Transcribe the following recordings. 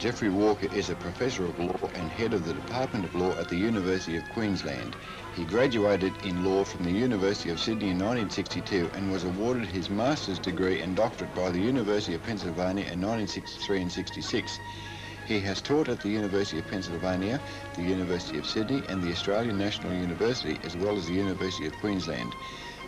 Geoffrey Walker is a Professor of Law and Head of the Department of Law at the University of Queensland. He graduated in law from the University of Sydney in 1962 and was awarded his master's degree and doctorate by the University of Pennsylvania in 1963 and 66. He has taught at the University of Pennsylvania, the University of Sydney and the Australian National University, as well as the University of Queensland.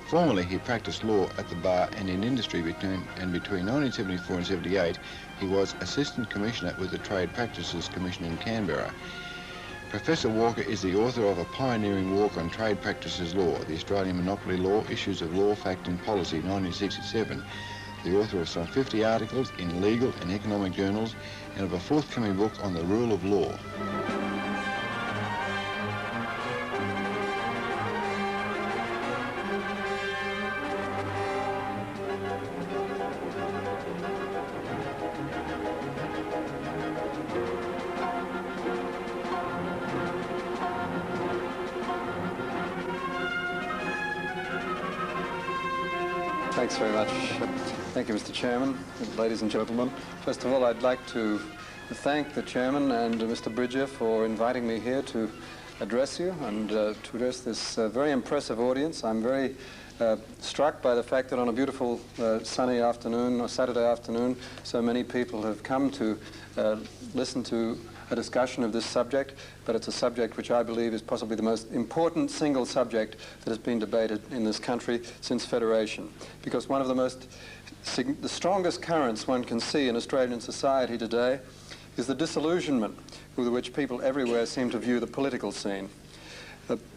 Formerly, he practiced law at the bar and in industry between 1974 and 78, he was Assistant Commissioner with the Trade Practices Commission in Canberra. Professor Walker is the author of a pioneering work on trade practices law, the Australian Monopoly Law, Issues of Law, Fact and Policy, 1967. The author of some 50 articles in legal and economic journals and of a forthcoming book on the rule of law. Thanks very much. Thank you, Mr. Chairman, ladies and gentlemen. First of all, I'd like to thank the Chairman and Mr. Bridger for inviting me here to address you and to address this very impressive audience. I'm very struck by the fact that on a beautiful sunny afternoon, or Saturday afternoon, so many people have come to listen to a discussion of this subject, but it's a subject which I believe is possibly the most important single subject that has been debated in this country since Federation. Because one of the strongest currents one can see in Australian society today is the disillusionment with which people everywhere seem to view the political scene.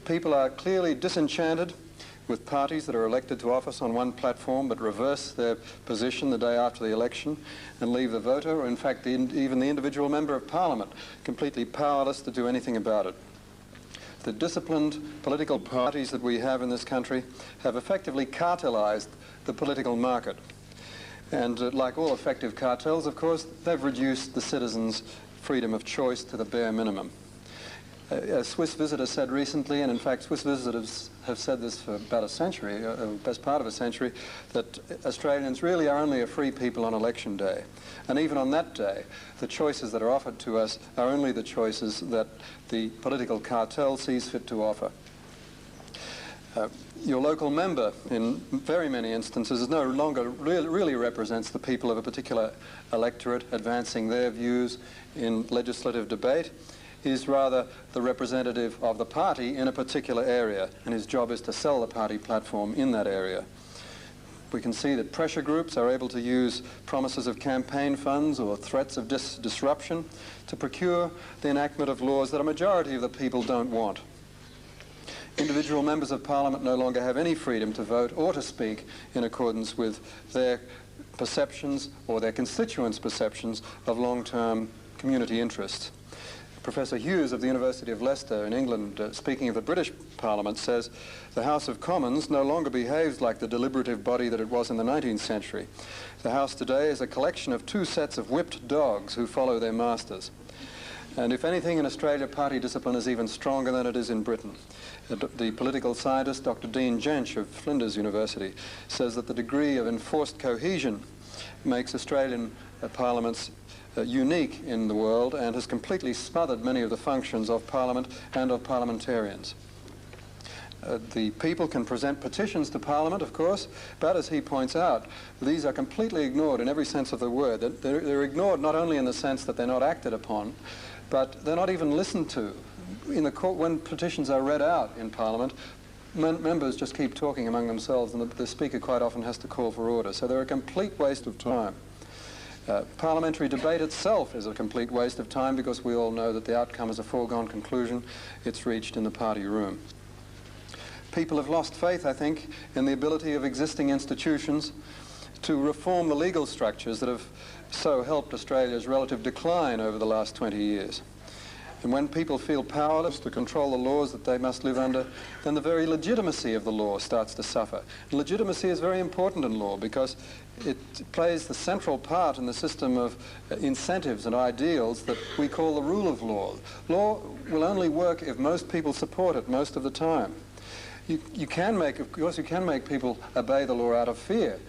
People are clearly disenchanted with parties that are elected to office on one platform but reverse their position the day after the election and leave the voter, or in fact even the individual member of Parliament, completely powerless to do anything about it. The disciplined political parties that we have in this country have effectively cartelized the political market. And like all effective cartels, of course, they've reduced the citizens' freedom of choice to the bare minimum. A Swiss visitor said recently, and in fact Swiss visitors have said this for about a century, best part of a century, that Australians really are only a free people on election day. And even on that day, the choices that are offered to us are only the choices that the political cartel sees fit to offer. Your local member, in very many instances, no longer really represents the people of a particular electorate advancing their views in legislative debate. He's rather the representative of the party in a particular area, and his job is to sell the party platform in that area. We can see that pressure groups are able to use promises of campaign funds or threats of disruption to procure the enactment of laws that a majority of the people don't want. Individual members of Parliament no longer have any freedom to vote or to speak in accordance with their perceptions or their constituents' perceptions of long-term community interests. Professor Hughes of the University of Leicester in England, speaking of the British Parliament, says the House of Commons no longer behaves like the deliberative body that it was in the 19th century. The House today is a collection of two sets of whipped dogs who follow their masters. And if anything, in Australia, party discipline is even stronger than it is in Britain. The political scientist, Dr. Dean Jench of Flinders University, says that the degree of enforced cohesion makes Australian parliaments unique in the world and has completely smothered many of the functions of Parliament and of parliamentarians. The people can present petitions to Parliament, of course, but as he points out, these are completely ignored in every sense of the word. They're ignored not only in the sense that they're not acted upon, but they're not even listened to. In the court, when petitions are read out in Parliament, members just keep talking among themselves, and the Speaker quite often has to call for order. So they're a complete waste of time. Parliamentary debate itself is a complete waste of time because we all know that the outcome is a foregone conclusion. It's reached in the party room. People have lost faith, I think, in the ability of existing institutions to reform the legal structures that have so helped Australia's relative decline over the last 20 years. And when people feel powerless to control the laws that they must live under, then the very legitimacy of the law starts to suffer. And legitimacy is very important in law because it plays the central part in the system of incentives and ideals that we call the rule of law. Law will only work if most people support it most of the time. You can make, of course, you can make people obey the law out of fear,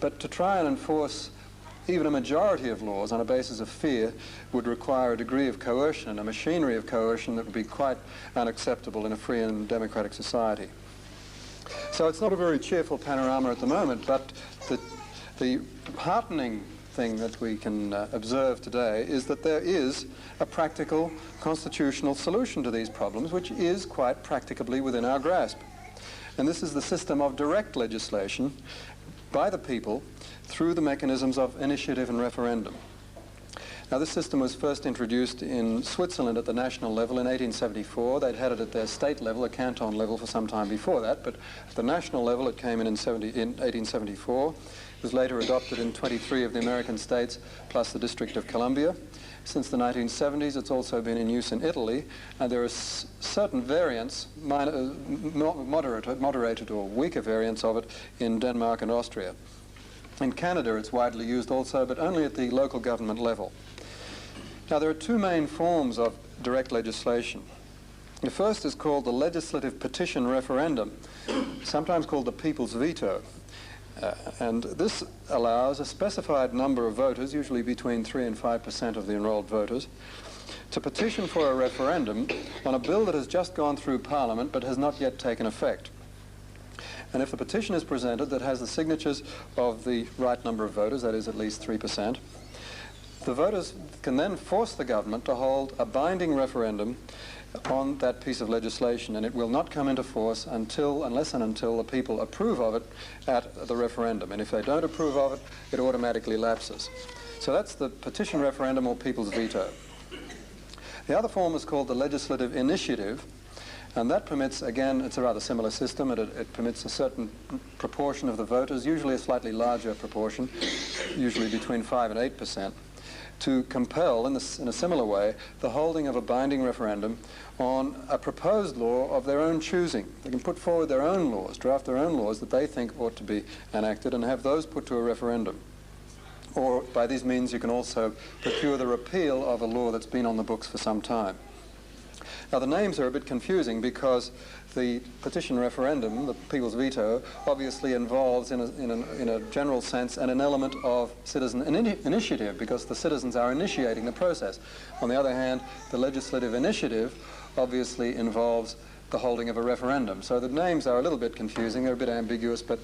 but to try and enforce even a majority of laws on a basis of fear would require a degree of coercion and a machinery of coercion that would be quite unacceptable in a free and democratic society. So it's not a very cheerful panorama at the moment, but the heartening thing that we can observe today is that there is a practical constitutional solution to these problems, which is quite practicably within our grasp. And this is the system of direct legislation by the people through the mechanisms of initiative and referendum. Now, this system was first introduced in Switzerland at the national level in 1874. They'd had it at their state level, a canton level, for some time before that, but at the national level it came in 1874. It was later adopted in 23 of the American states, plus the District of Columbia. Since the 1970s, it's also been in use in Italy, and there are certain variants, moderated or weaker variants of it in Denmark and Austria. In Canada, it's widely used also, but only at the local government level. Now, there are two main forms of direct legislation. The first is called the legislative petition referendum, sometimes called the people's veto. And this allows a specified number of voters, usually between 3 and 5% of the enrolled voters, to petition for a referendum on a bill that has just gone through Parliament but has not yet taken effect. And if the petition is presented that has the signatures of the right number of voters, that is at least 3%, the voters can then force the government to hold a binding referendum on that piece of legislation, and it will not come into force unless and until the people approve of it at the referendum. And if they don't approve of it, it automatically lapses. So that's the petition referendum or people's veto. The other form is called the legislative initiative, and that permits, again, it's a rather similar system. It permits a certain proportion of the voters, usually a slightly larger proportion, usually between 5 and 8%, to compel, in a similar way, the holding of a binding referendum on a proposed law of their own choosing. They can put forward their own laws, draft their own laws that they think ought to be enacted, and have those put to a referendum. Or by these means you can also procure the repeal of a law that's been on the books for some time. Now, the names are a bit confusing because the petition referendum, the people's veto, obviously involves, in a general sense, an element of citizen initiative, because the citizens are initiating the process. On the other hand, the legislative initiative obviously involves the holding of a referendum. So the names are a little bit confusing, they're a bit ambiguous, but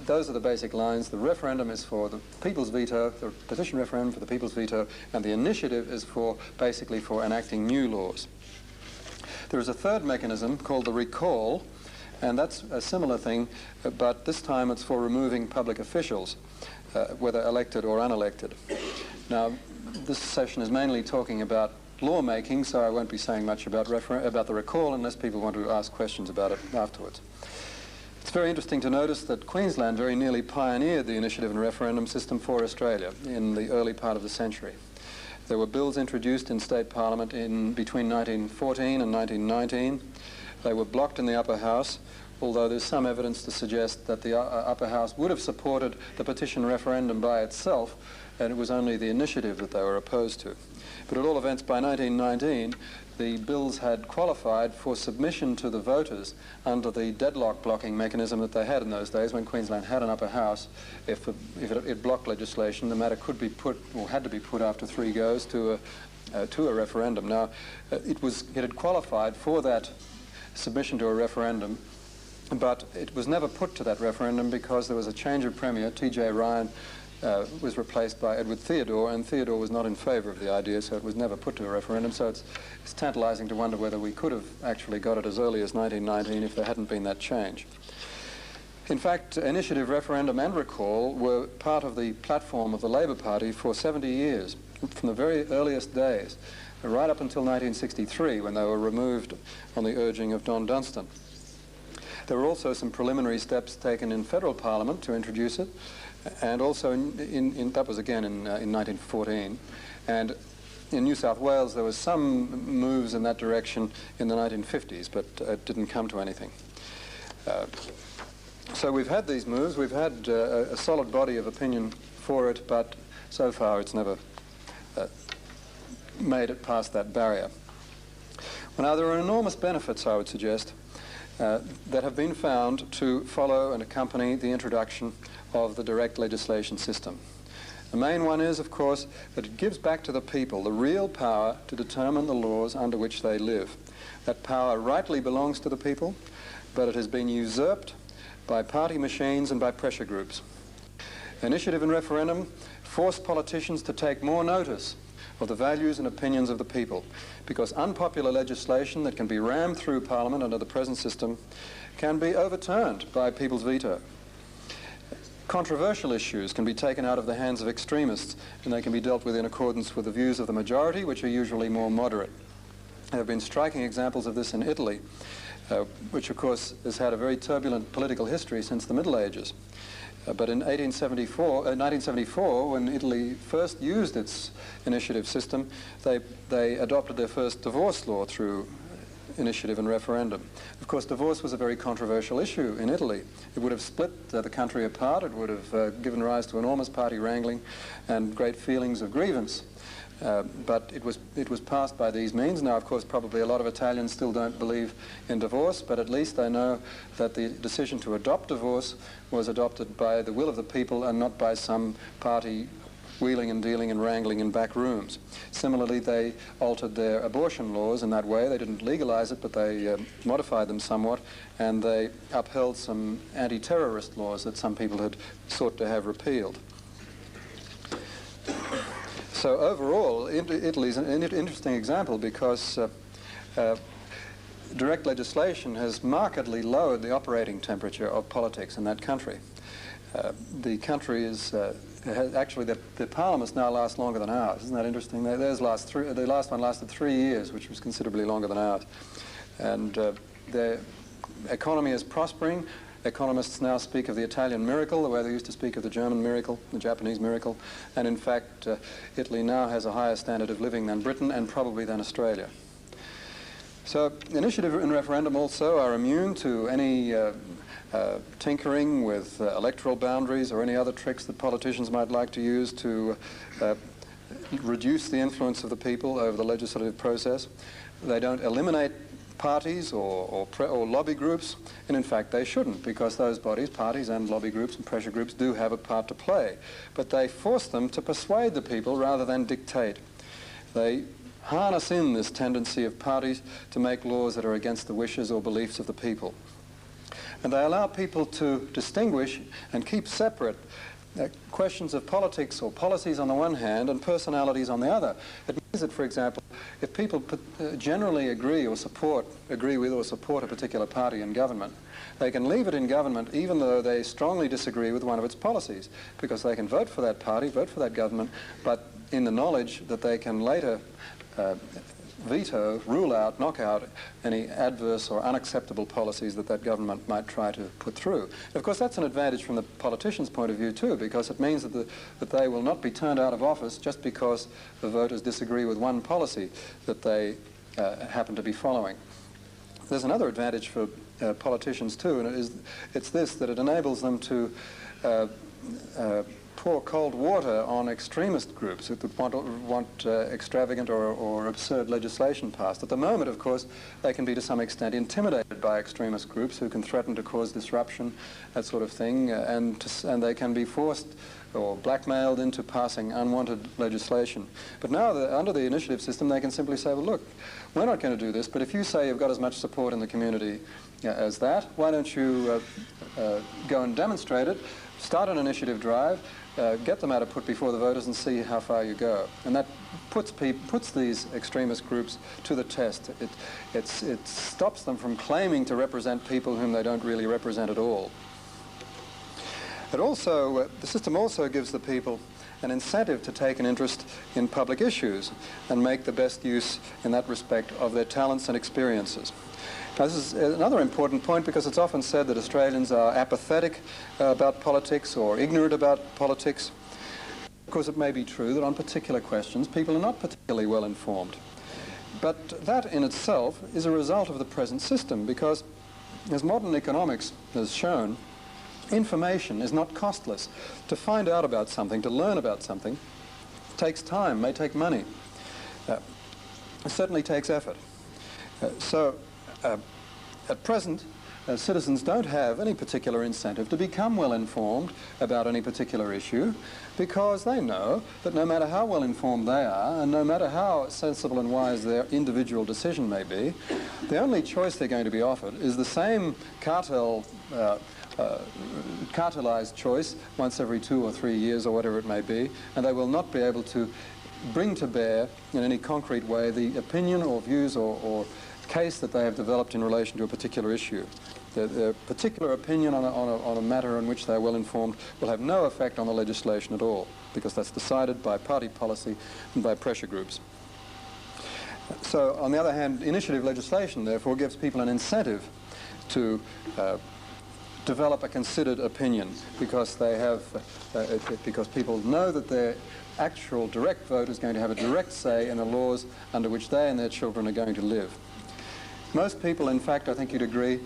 those are the basic lines. The referendum is for the people's veto, the petition referendum for the people's veto, and the initiative is basically for enacting new laws. There is a third mechanism called the recall, and that's a similar thing, but this time it's for removing public officials, whether elected or unelected. Now, this session is mainly talking about lawmaking, so I won't be saying much about the recall unless people want to ask questions about it afterwards. It's very interesting to notice that Queensland very nearly pioneered the initiative and referendum system for Australia in the early part of the century. There were bills introduced in state parliament between 1914 and 1919. They were blocked in the upper house, although there's some evidence to suggest that the upper house would have supported the petition referendum by itself, and it was only the initiative that they were opposed to. But at all events, by 1919, the bills had qualified for submission to the voters under the deadlock blocking mechanism that they had in those days when Queensland had an upper house. If it blocked legislation, the matter could be put, or had to be put after 3 goes to a referendum. Now, it had qualified for that submission to a referendum, but it was never put to that referendum because there was a change of premier. T.J. Ryan was replaced by Edward Theodore, and Theodore was not in favour of the idea, so it was never put to a referendum. So it's tantalising to wonder whether we could have actually got it as early as 1919 if there hadn't been that change. In fact, initiative, referendum and recall were part of the platform of the Labour Party for 70 years, from the very earliest days, right up until 1963, when they were removed on the urging of Don Dunstan. There were also some preliminary steps taken in federal parliament to introduce it, and also that was again in 1914. And in New South Wales there was some moves in that direction in the 1950s, but it didn't come to anything. So we've had these moves, we've had a solid body of opinion for it, but so far it's never made it past that barrier. Well, now there are enormous benefits, I would suggest, that have been found to follow and accompany the introduction of the direct legislation system. The main one is, of course, that it gives back to the people the real power to determine the laws under which they live. That power rightly belongs to the people, but it has been usurped by party machines and by pressure groups. Initiative and referendum force politicians to take more notice of the values and opinions of the people, because unpopular legislation that can be rammed through Parliament under the present system can be overturned by people's veto. Controversial issues can be taken out of the hands of extremists, and they can be dealt with in accordance with the views of the majority, which are usually more moderate. There have been striking examples of this in Italy, which of course has had a very turbulent political history since the Middle Ages. But in 1974, when Italy first used its initiative system, they adopted their first divorce law through initiative and referendum. Of course, divorce was a very controversial issue in Italy. It would have split the country apart. It would have given rise to enormous party wrangling and great feelings of grievance. But it was passed by these means. Now, of course, probably a lot of Italians still don't believe in divorce, but at least they know that the decision to adopt divorce was adopted by the will of the people and not by some party wheeling and dealing and wrangling in back rooms. Similarly, they altered their abortion laws in that way. They didn't legalize it, but they modified them somewhat, and they upheld some anti-terrorist laws that some people had sought to have repealed. So overall, Italy is an interesting example because direct legislation has markedly lowered the operating temperature of politics in that country. The country is actually, the parliaments now last longer than ours. Isn't that interesting? The last one lasted 3 years, which was considerably longer than ours. And the economy is prospering. Economists now speak of the Italian miracle, the way they used to speak of the German miracle, the Japanese miracle. And in fact, Italy now has a higher standard of living than Britain and probably than Australia. So initiative and referendum also are immune to any tinkering with electoral boundaries or any other tricks that politicians might like to use to reduce the influence of the people over the legislative process. They don't eliminate parties or lobby groups, and in fact they shouldn't, because those bodies, parties and lobby groups and pressure groups, do have a part to play. But they force them to persuade the people rather than dictate. They harness in this tendency of parties to make laws that are against the wishes or beliefs of the people. And they allow people to distinguish and keep separate questions of politics or policies on the one hand and personalities on the other. It means that, for example, if people generally agree with or support a particular party in government, they can leave it in government even though they strongly disagree with one of its policies, because they can vote for that party, vote for that government, but in the knowledge that they can later veto, rule out, knock out any adverse or unacceptable policies that that government might try to put through. Of course, that's an advantage from the politician's point of view too, because it means that they will not be turned out of office just because the voters disagree with one policy that they happen to be following. There's another advantage for politicians too, and it's this, that it enables them to pour cold water on extremist groups who want extravagant or absurd legislation passed. At the moment, of course, they can be to some extent intimidated by extremist groups who can threaten to cause disruption, that sort of thing, and they can be forced or blackmailed into passing unwanted legislation. But now, under the initiative system, they can simply say, well, look, we're not going to do this, but if you say you've got as much support in the community as that, why don't you go and demonstrate it, start an initiative drive, get the matter put before the voters and see how far you go. And that puts these extremist groups to the test. It stops them from claiming to represent people whom they don't really represent at all. It also, the system also gives the people an incentive to take an interest in public issues and make the best use in that respect of their talents and experiences. Now, this is another important point, because it's often said that Australians are apathetic about politics or ignorant about politics. Of course, it may be true that on particular questions people are not particularly well informed. But that in itself is a result of the present system, because as modern economics has shown, information is not costless. To find out about something, to learn about something, takes time, may take money. It certainly takes effort. At present, citizens don't have any particular incentive to become well informed about any particular issue, because they know that no matter how well informed they are and no matter how sensible and wise their individual decision may be, the only choice they're going to be offered is the same cartelized choice once every 2 or 3 years or whatever it may be, and they will not be able to bring to bear in any concrete way the opinion or views or case that they have developed in relation to a particular issue. Their particular opinion on a matter in which they are well informed will have no effect on the legislation at all, because that's decided by party policy and by pressure groups. So, on the other hand, initiative legislation, therefore, gives people an incentive to develop a considered opinion, because they have, because people know that their actual direct vote is going to have a direct say in the laws under which they and their children are going to live. Most people, in fact, I think you'd agree,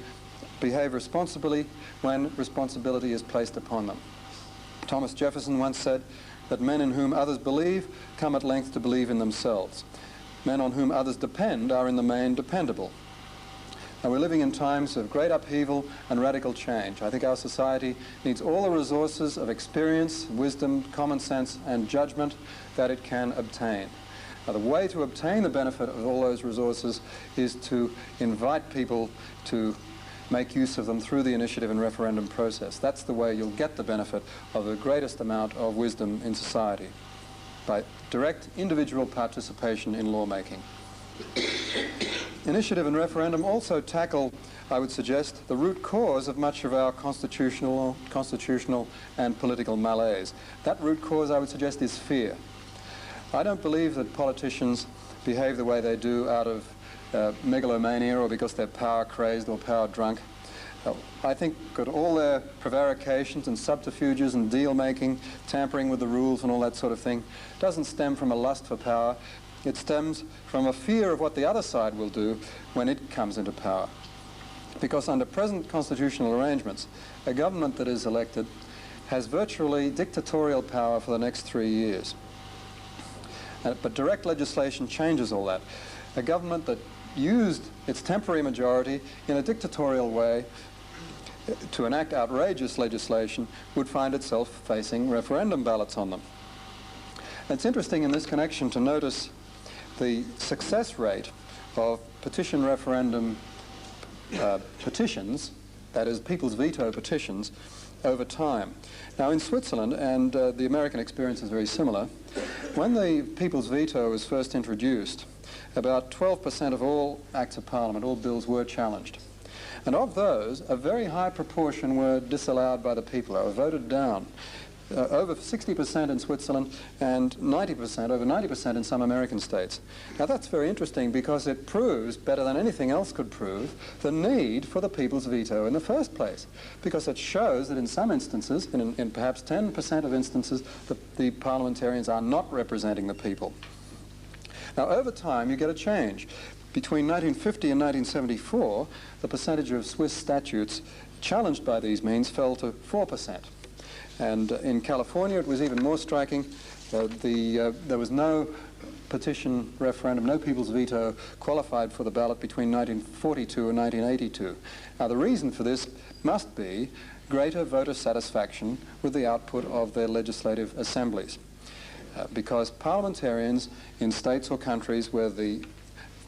behave responsibly when responsibility is placed upon them. Thomas Jefferson once said that men in whom others believe come at length to believe in themselves. Men on whom others depend are in the main dependable. Now, we're living in times of great upheaval and radical change. I think our society needs all the resources of experience, wisdom, common sense and judgment that it can obtain. Now, the way to obtain the benefit of all those resources is to invite people to make use of them through the initiative and referendum process. That's the way you'll get the benefit of the greatest amount of wisdom in society, by direct individual participation in lawmaking. Initiative and referendum also tackle, I would suggest, the root cause of much of our constitutional and political malaise. That root cause, I would suggest, is fear. I don't believe that politicians behave the way they do out of megalomania or because they're power-crazed or power-drunk. I think that all their prevarications and subterfuges and deal-making, tampering with the rules and all that sort of thing, doesn't stem from a lust for power. It stems from a fear of what the other side will do when it comes into power. Because under present constitutional arrangements, a government that is elected has virtually dictatorial power for the next 3 years. But direct legislation changes all that. A government that used its temporary majority in a dictatorial way to enact outrageous legislation would find itself facing referendum ballots on them. And it's interesting in this connection to notice the success rate of petition referendum petitions, that is, people's veto petitions, over time. Now, in Switzerland, and the American experience is very similar, when the people's veto was first introduced, about 12% of all acts of parliament, all bills, were challenged. And of those, a very high proportion were disallowed by the people, or voted down. Over 60% in Switzerland and over 90% in some American states. Now, that's very interesting because it proves, better than anything else could prove, the need for the people's veto in the first place. Because it shows that in some instances, in perhaps 10% of instances, the parliamentarians are not representing the people. Now, over time, you get a change. Between 1950 and 1974, the percentage of Swiss statutes challenged by these means fell to 4%. And in California, it was even more striking. There was no petition referendum, no people's veto qualified for the ballot between 1942 and 1982. Now, the reason for this must be greater voter satisfaction with the output of their legislative assemblies. Because parliamentarians in states or countries where the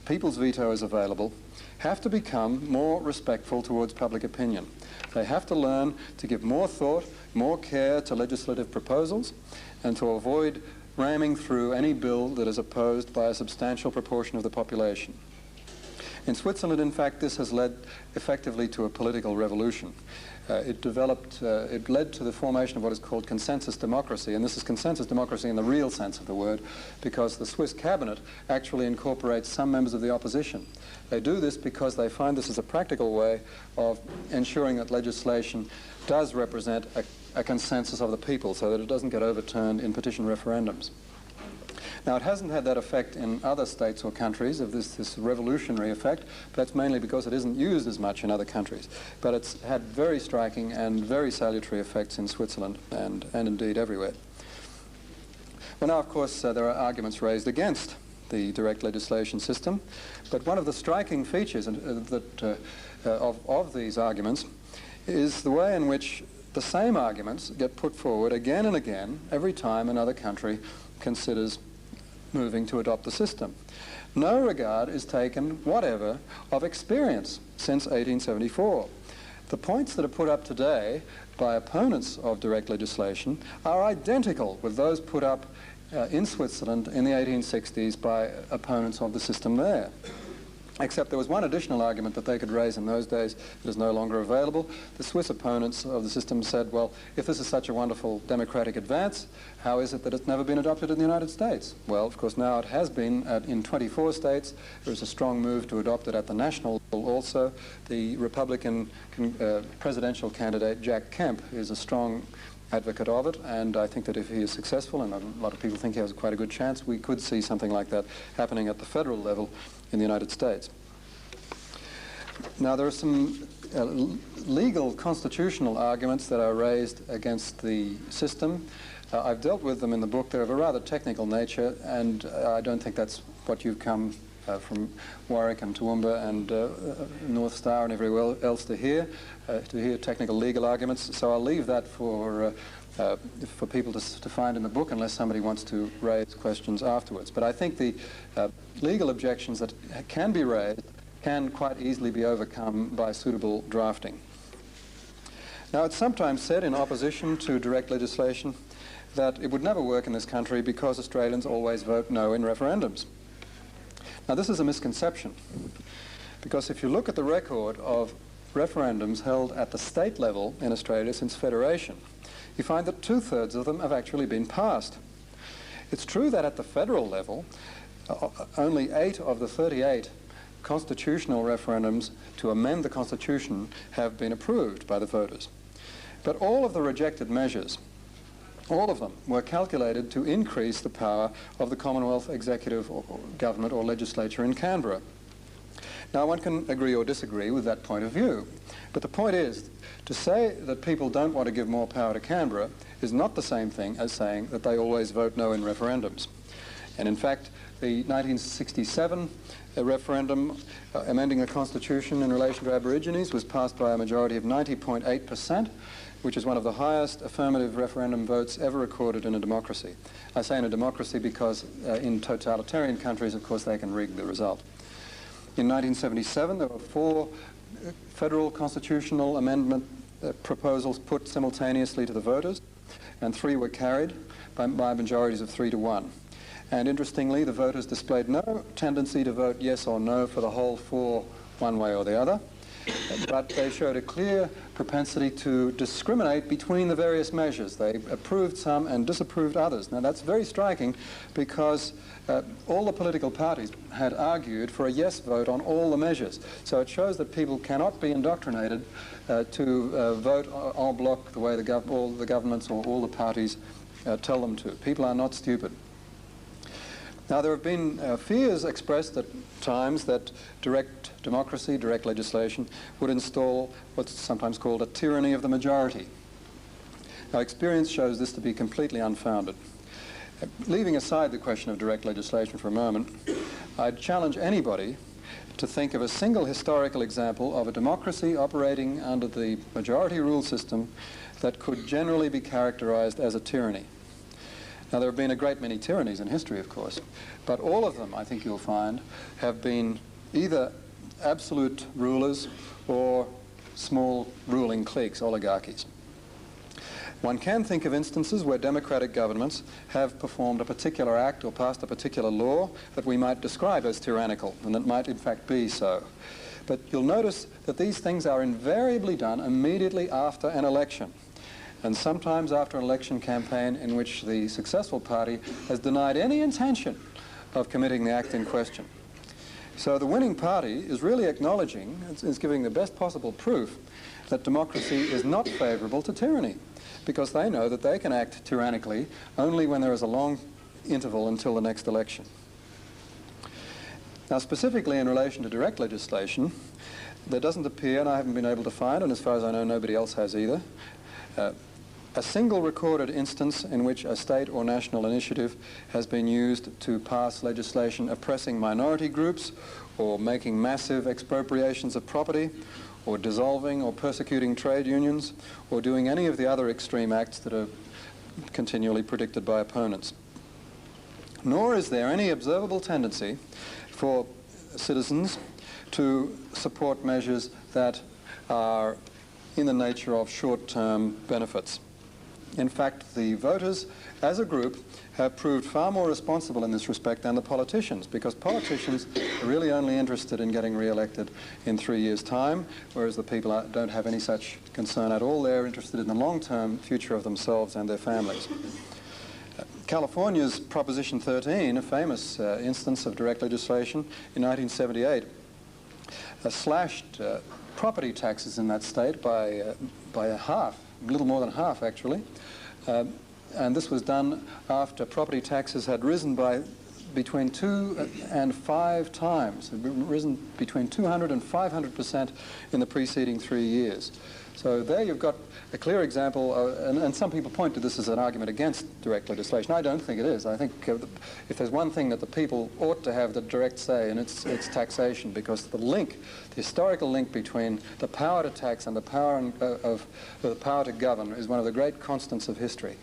people's veto is available have to become more respectful towards public opinion. They have to learn to give more thought, more care to legislative proposals, and to avoid ramming through any bill that is opposed by a substantial proportion of the population. In Switzerland, in fact, this has led effectively to a political revolution. It led to the formation of what is called consensus democracy, and this is consensus democracy in the real sense of the word, because the Swiss cabinet actually incorporates some members of the opposition. They do this because they find this as a practical way of ensuring that legislation does represent a consensus of the people so that it doesn't get overturned in petition referendums. Now, it hasn't had that effect in other states or countries, of this revolutionary effect, but that's mainly because it isn't used as much in other countries. But it's had very striking and very salutary effects in Switzerland and indeed everywhere. Well, now, of course, there are arguments raised against the direct legislation system. But one of the striking features of these arguments is the way in which the same arguments get put forward again and again every time another country considers moving to adopt the system. No regard is taken whatever of experience since 1874. The points that are put up today by opponents of direct legislation are identical with those put up in Switzerland in the 1860s by opponents of the system there. Except there was one additional argument that they could raise in those days that is no longer available. The Swiss opponents of the system said, well, if this is such a wonderful democratic advance, how is it that it's never been adopted in the United States? Well, of course, now it has been in 24 states. There is a strong move to adopt it at the national level also. The Republican presidential candidate, Jack Kemp, is a strong advocate of it, and I think that if he is successful, and a lot of people think he has quite a good chance, we could see something like that happening at the federal level in the United States. Now, there are some legal constitutional arguments that are raised against the system. I've dealt with them in the book. They're of a rather technical nature, and I don't think that's what you've come from Warwick and Toowoomba and North Star and everywhere else to hear technical legal arguments. So I'll leave that for people to find in the book, unless somebody wants to raise questions afterwards. But I think the legal objections that can be raised can quite easily be overcome by suitable drafting. Now, it's sometimes said in opposition to direct legislation that it would never work in this country because Australians always vote no in referendums. Now, this is a misconception, because if you look at the record of referendums held at the state level in Australia since Federation, you find that 2/3 of them have actually been passed. It's true that at the federal level, only 8 of the 38 constitutional referendums to amend the Constitution have been approved by the voters. But all of the rejected measures, all of them, were calculated to increase the power of the Commonwealth executive or government or legislature in Canberra. Now, one can agree or disagree with that point of view, but the point is, to say that people don't want to give more power to Canberra is not the same thing as saying that they always vote no in referendums. And in fact, the 1967 referendum amending the Constitution in relation to Aborigines was passed by a majority of 90.8%, which is one of the highest affirmative referendum votes ever recorded in a democracy. I say in a democracy because in totalitarian countries, of course, they can rig the result. In 1977, there were 4 federal constitutional amendment proposals put simultaneously to the voters, and 3 were carried by majorities of 3-1. And interestingly, the voters displayed no tendency to vote yes or no for the whole 4 one way or the other, but they showed a clear propensity to discriminate between the various measures. They approved some and disapproved others. Now, that's very striking because all the political parties had argued for a yes vote on all the measures. So it shows that people cannot be indoctrinated to vote en bloc the way all the governments or all the parties tell them to. People are not stupid. Now, there have been fears expressed at times that direct democracy, direct legislation, would install what's sometimes called a tyranny of the majority. Now, experience shows this to be completely unfounded. Leaving aside the question of direct legislation for a moment, I'd challenge anybody to think of a single historical example of a democracy operating under the majority rule system that could generally be characterized as a tyranny. Now, there have been a great many tyrannies in history, of course, but all of them, I think you'll find, have been either absolute rulers or small ruling cliques, oligarchies. One can think of instances where democratic governments have performed a particular act or passed a particular law that we might describe as tyrannical, and that might in fact be so. But you'll notice that these things are invariably done immediately after an election, and sometimes after an election campaign in which the successful party has denied any intention of committing the act in question. So the winning party is really acknowledging, is giving the best possible proof that democracy is not favorable to tyranny, because they know that they can act tyrannically only when there is a long interval until the next election. Now, specifically in relation to direct legislation, there doesn't appear, and I haven't been able to find, and as far as I know nobody else has either, a single recorded instance in which a state or national initiative has been used to pass legislation oppressing minority groups, or making massive expropriations of property, or dissolving or persecuting trade unions, or doing any of the other extreme acts that are continually predicted by opponents. Nor is there any observable tendency for citizens to support measures that are in the nature of short-term benefits. In fact, the voters, as a group, have proved far more responsible in this respect than the politicians, because politicians are really only interested in getting re-elected in 3 years' time, whereas the people don't have any such concern at all. They're interested in the long-term future of themselves and their families. California's Proposition 13, a famous instance of direct legislation in 1978, slashed property taxes in that state by a half, a little more than half actually. And this was done after property taxes had risen by between 2 and 5 times, had risen between 200 and 500% in the preceding 3 years. So there you've got a clear example, and some people point to this as an argument against direct legislation. I don't think it is. I think if there's one thing that the people ought to have the direct say in, it's taxation, because the historical link between the power to tax and the power the power to govern is one of the great constants of history.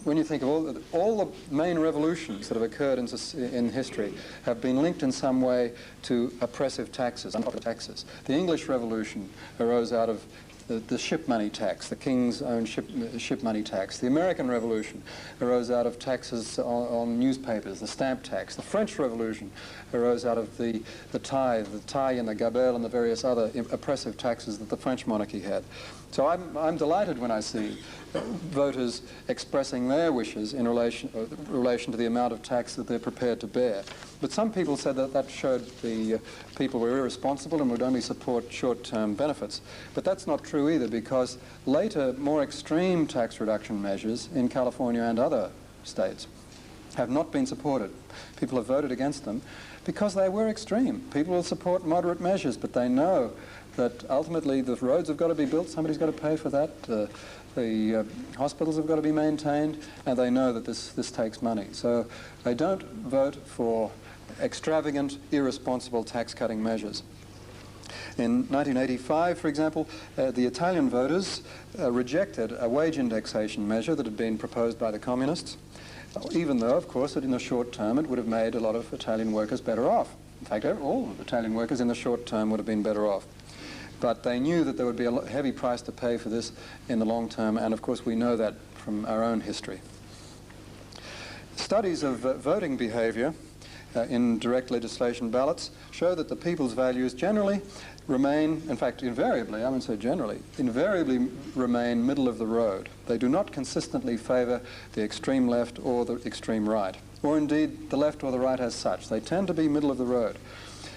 When you think of all the main revolutions that have occurred in history have been linked in some way to oppressive taxes, unpopular taxes. The English Revolution arose out of the ship money tax, the king's own ship money tax. The American Revolution arose out of taxes on newspapers, the stamp tax. The French Revolution arose out of the tithe and the gabelle and the various other oppressive taxes that the French monarchy had. So I'm delighted when I see voters expressing their wishes in relation to the amount of tax that they're prepared to bear. But some people said that that showed the people were irresponsible and would only support short-term benefits. But that's not true either, because later, more extreme tax reduction measures in California and other states have not been supported. People have voted against them because they were extreme. People will support moderate measures, but they know that ultimately the roads have got to be built, somebody's got to pay for that, the hospitals have got to be maintained, and they know that this takes money. So they don't vote for extravagant, irresponsible tax-cutting measures. In 1985, for example, the Italian voters rejected a wage indexation measure that had been proposed by the communists, even though, of course, that in the short term it would have made a lot of Italian workers better off. In fact, all Italian workers in the short term would have been better off. But they knew that there would be a heavy price to pay for this in the long term, and of course we know that from our own history. Studies of voting behavior in direct legislation ballots show that the people's values generally remain, in fact invariably, I wouldn't say generally, invariably remain middle of the road. They do not consistently favour the extreme left or the extreme right, or indeed the left or the right as such. They tend to be middle of the road.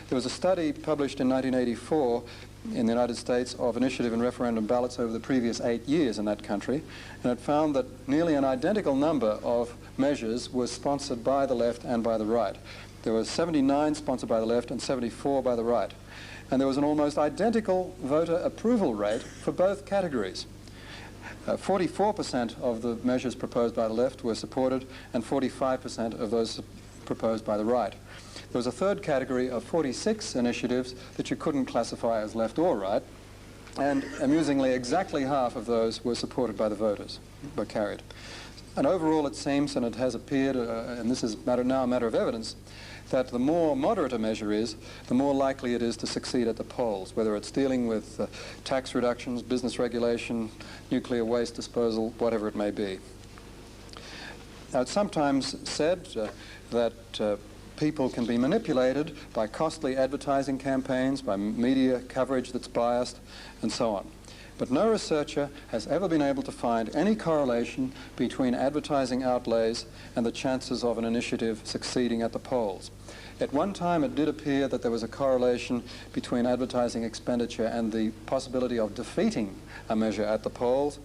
There was a study published in 1984 in the United States of initiative and referendum ballots over the previous 8 years in that country, and it found that nearly an identical number of measures were sponsored by the left and by the right. There were 79 sponsored by the left and 74 by the right. And there was an almost identical voter approval rate for both categories. 44% of the measures proposed by the left were supported, and 45% of those proposed by the right. There was a third category of 46 initiatives that you couldn't classify as left or right, and amusingly exactly half of those were supported by the voters, were carried. And overall it seems, and it has appeared, and this is now a matter of evidence, that the more moderate a measure is, the more likely it is to succeed at the polls, whether it's dealing with tax reductions, business regulation, nuclear waste disposal, whatever it may be. Now, it's sometimes said that people can be manipulated by costly advertising campaigns, by media coverage that's biased, and so on. But no researcher has ever been able to find any correlation between advertising outlays and the chances of an initiative succeeding at the polls. At one time it did appear that there was a correlation between advertising expenditure and the possibility of defeating a measure at the polls,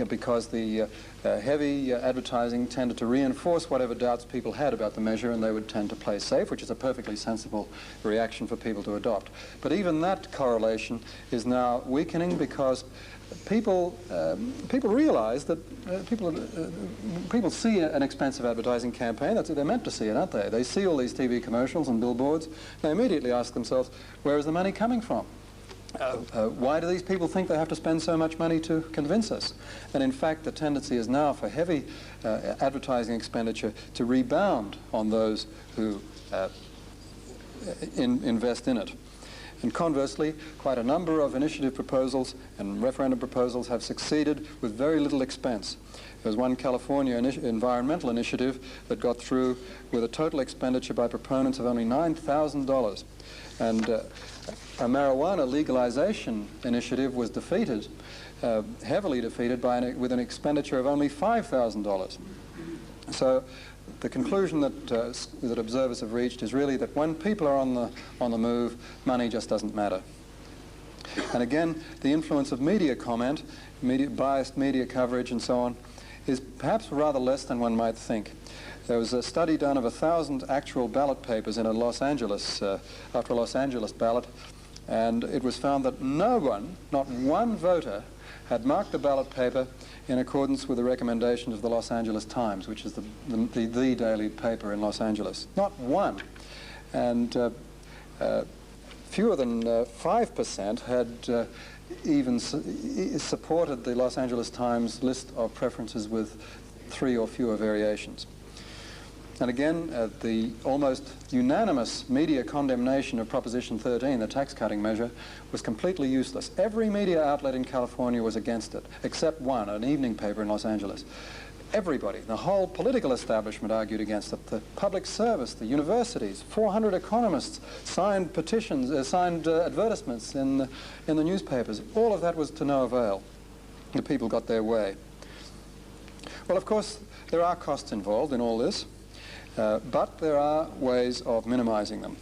because the heavy advertising tended to reinforce whatever doubts people had about the measure, and they would tend to play safe, which is a perfectly sensible reaction for people to adopt. But even that correlation is now weakening, because people realize that people see an expensive advertising campaign. That's what they're meant to see it, aren't they? They see all these TV commercials and billboards. They immediately ask themselves, where is the money coming from? Why do these people think they have to spend so much money to convince us? And in fact, the tendency is now for heavy advertising expenditure to rebound on those who invest in it. And conversely, quite a number of initiative proposals and referendum proposals have succeeded with very little expense. There was one California environmental initiative that got through with a total expenditure by proponents of only $9,000. And a marijuana legalization initiative was defeated, heavily defeated, with an expenditure of only $5,000. So the conclusion that observers have reached is really that when people are on the move, money just doesn't matter. And again, the influence of media comment, biased media coverage and so on, is perhaps rather less than one might think. There was a study done of 1,000 actual ballot papers in Los Angeles, after a Los Angeles ballot, and it was found that no one, not one voter, had marked the ballot paper in accordance with the recommendations of the Los Angeles Times, which is the daily paper in Los Angeles. Not one. And fewer than 5% had even supported the Los Angeles Times list of preferences with 3 or fewer variations. And again, the almost unanimous media condemnation of Proposition 13, the tax-cutting measure, was completely useless. Every media outlet in California was against it, except one, an evening paper in Los Angeles. Everybody, the whole political establishment argued against it. The public service, the universities, 400 economists signed petitions, signed advertisements in the newspapers. All of that was to no avail. The people got their way. Well, of course, there are costs involved in all this. But there are ways of minimizing them.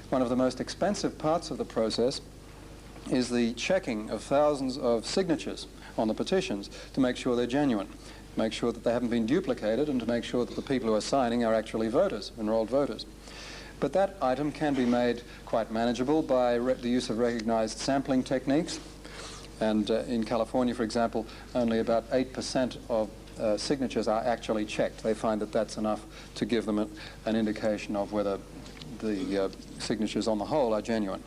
One of the most expensive parts of the process is the checking of thousands of signatures on the petitions to make sure they're genuine, make sure that they haven't been duplicated, and to make sure that the people who are signing are actually voters, enrolled voters. But that item can be made quite manageable by the use of recognized sampling techniques. And in California, for example, only about 8% of signatures are actually checked. They find that that's enough to give them an indication of whether the signatures on the whole are genuine.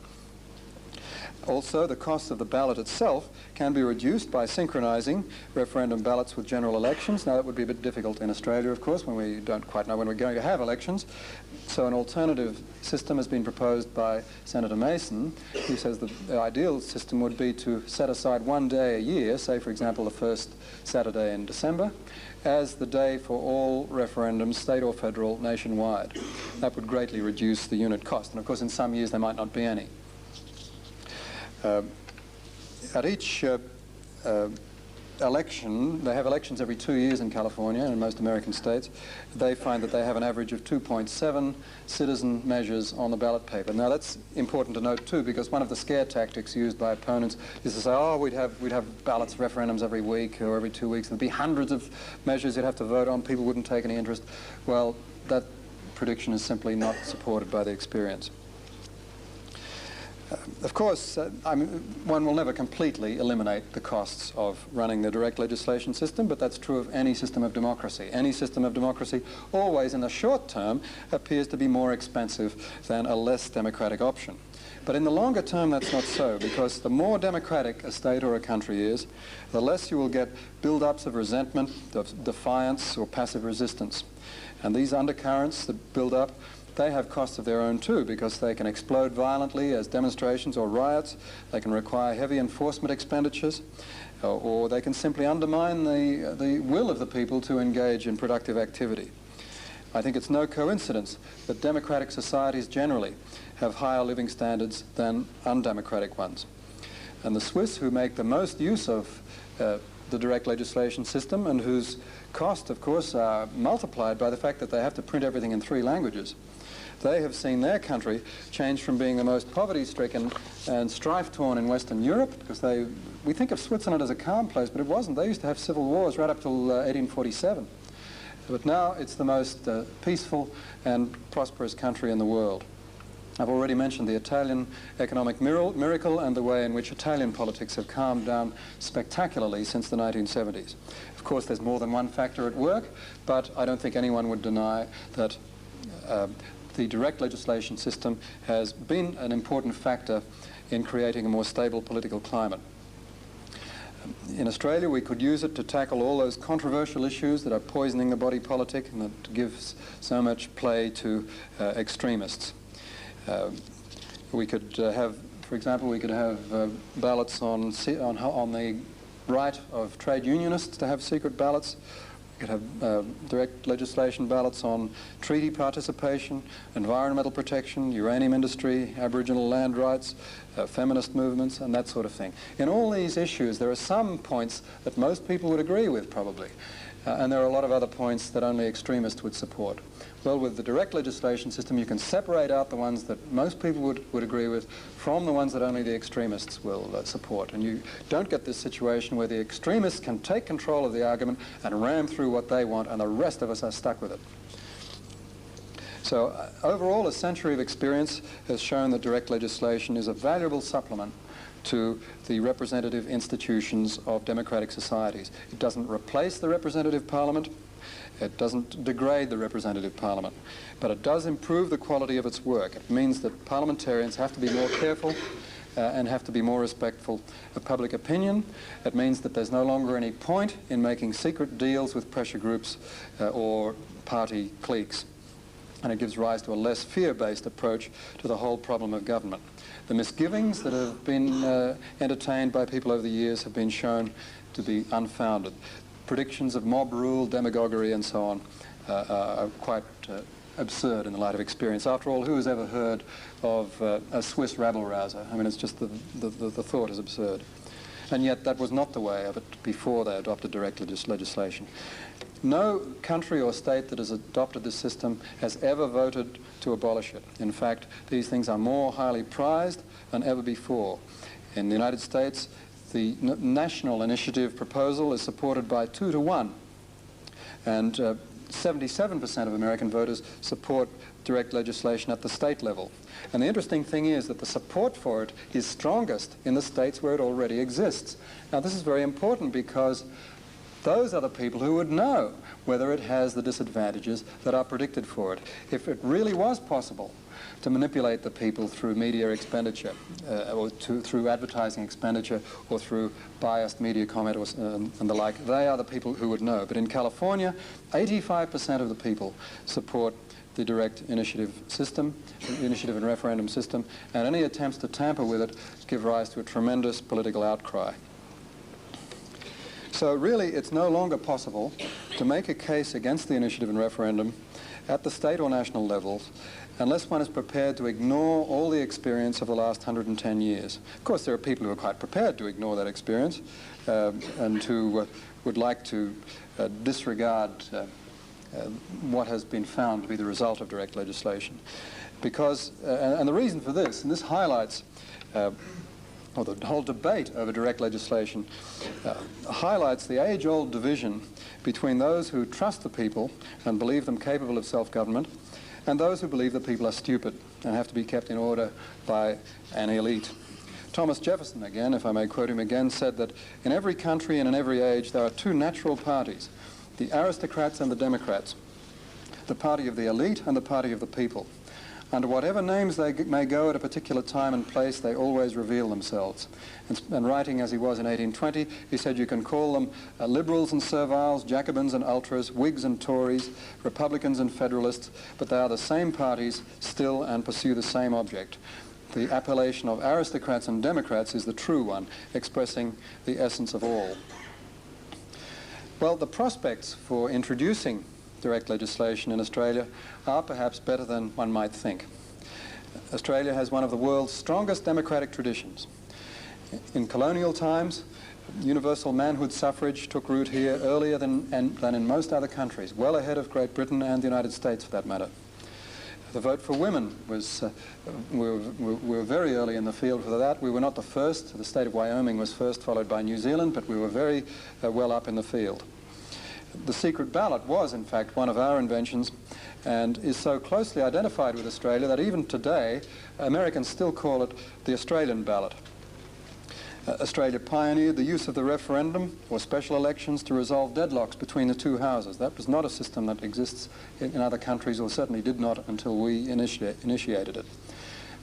Also, the cost of the ballot itself can be reduced by synchronizing referendum ballots with general elections. Now, that would be a bit difficult in Australia, of course, when we don't quite know when we're going to have elections. So an alternative system has been proposed by Senator Mason, who says the ideal system would be to set aside one day a year, say, for example, the first Saturday in December, as the day for all referendums, state or federal, nationwide. That would greatly reduce the unit cost. And, of course, in some years there might not be any. At each election, they have elections every 2 years in California and in most American states. They find that they have an average of 2.7 citizen measures on the ballot paper. Now, that's important to note too, because one of the scare tactics used by opponents is to say, oh, we'd have ballots, referendums every week or every 2 weeks. There'd be hundreds of measures you'd have to vote on. People wouldn't take any interest. Well, that prediction is simply not supported by the experience. Of course, one will never completely eliminate the costs of running the direct legislation system, but that's true of any system of democracy. Any system of democracy always, in the short term, appears to be more expensive than a less democratic option. But in the longer term, that's not so, because the more democratic a state or a country is, the less you will get build-ups of resentment, of defiance, or passive resistance. And these undercurrents that build up, they have costs of their own too, because they can explode violently as demonstrations or riots. They can require heavy enforcement expenditures, or they can simply undermine the will of the people to engage in productive activity. I think it's no coincidence that democratic societies generally have higher living standards than undemocratic ones. And the Swiss, who make the most use of the direct legislation system, and whose costs, of course, are multiplied by the fact that they have to print everything in 3 languages, They have seen their country change from being the most poverty-stricken and strife-torn in Western Europe, because we think of Switzerland as a calm place, but it wasn't. They used to have civil wars right up till 1847. But now it's the most peaceful and prosperous country in the world. I've already mentioned the Italian economic miracle and the way in which Italian politics have calmed down spectacularly since the 1970s. Of course, there's more than one factor at work, but I don't think anyone would deny that the direct legislation system has been an important factor in creating a more stable political climate. In Australia, we could use it to tackle all those controversial issues that are poisoning the body politic and that gives so much play to extremists. We could have, for example, we could have ballots on the right of trade unionists to have secret ballots. We could have direct legislation ballots on treaty participation, environmental protection, uranium industry, Aboriginal land rights, feminist movements, and that sort of thing. In all these issues, there are some points that most people would agree with, probably, and there are a lot of other points that only extremists would support. Well, with the direct legislation system, you can separate out the ones that most people would agree with from the ones that only the extremists will support. And you don't get this situation where the extremists can take control of the argument and ram through what they want, and the rest of us are stuck with it. So overall, a century of experience has shown that direct legislation is a valuable supplement to the representative institutions of democratic societies. It doesn't replace the representative parliament. It doesn't degrade the representative parliament, but it does improve the quality of its work. It means that parliamentarians have to be more careful and have to be more respectful of public opinion. It means that there's no longer any point in making secret deals with pressure groups or party cliques. And it gives rise to a less fear-based approach to the whole problem of government. The misgivings that have been entertained by people over the years have been shown to be unfounded. Predictions of mob rule, demagoguery, and so on are quite absurd in the light of experience. After all, who has ever heard of a Swiss rabble-rouser? I mean, it's just the thought is absurd. And yet that was not the way of it before they adopted direct legislation. No country or state that has adopted this system has ever voted to abolish it. In fact, these things are more highly prized than ever before. In the United States, the national initiative proposal is supported by 2 to 1, and 77% of American voters support direct legislation at the state level. And the interesting thing is that the support for it is strongest in the states where it already exists. Now, this is very important because those are the people who would know whether it has the disadvantages that are predicted for it. If it really was possible to manipulate the people through media expenditure, or through advertising expenditure, or through biased media comment and the like, they are the people who would know. But in California, 85% of the people support the direct initiative system, the initiative and referendum system, and any attempts to tamper with it give rise to a tremendous political outcry. So really, it's no longer possible to make a case against the initiative and referendum at the state or national levels unless one is prepared to ignore all the experience of the last 110 years. Of course, there are people who are quite prepared to ignore that experience and who would like to disregard what has been found to be the result of direct legislation. Because, and the reason for this, and this highlights or the whole debate over direct legislation highlights the age-old division between those who trust the people and believe them capable of self-government and those who believe that people are stupid and have to be kept in order by an elite. Thomas Jefferson, again, if I may quote him again, said that in every country and in every age there are 2 natural parties, the aristocrats and the democrats, the party of the elite and the party of the people. Under whatever names they may go at a particular time and place, they always reveal themselves. And writing as he was in 1820, he said you can call them liberals and serviles, Jacobins and ultras, Whigs and Tories, Republicans and Federalists, but they are the same parties still and pursue the same object. The appellation of aristocrats and democrats is the true one, expressing the essence of all. Well, the prospects for introducing direct legislation in Australia are perhaps better than one might think. Australia has one of the world's strongest democratic traditions. In colonial times, universal manhood suffrage took root here earlier than in most other countries, well ahead of Great Britain and the United States for that matter. The vote for women was, we were very early in the field for that. We were not the first. The state of Wyoming was first, followed by New Zealand, but we were very well up in the field. The secret ballot was, in fact, one of our inventions and is so closely identified with Australia that even today, Americans still call it the Australian ballot. Australia pioneered the use of the referendum or special elections to resolve deadlocks between the two houses. That was not a system that exists in other countries, or certainly did not until we initiated it.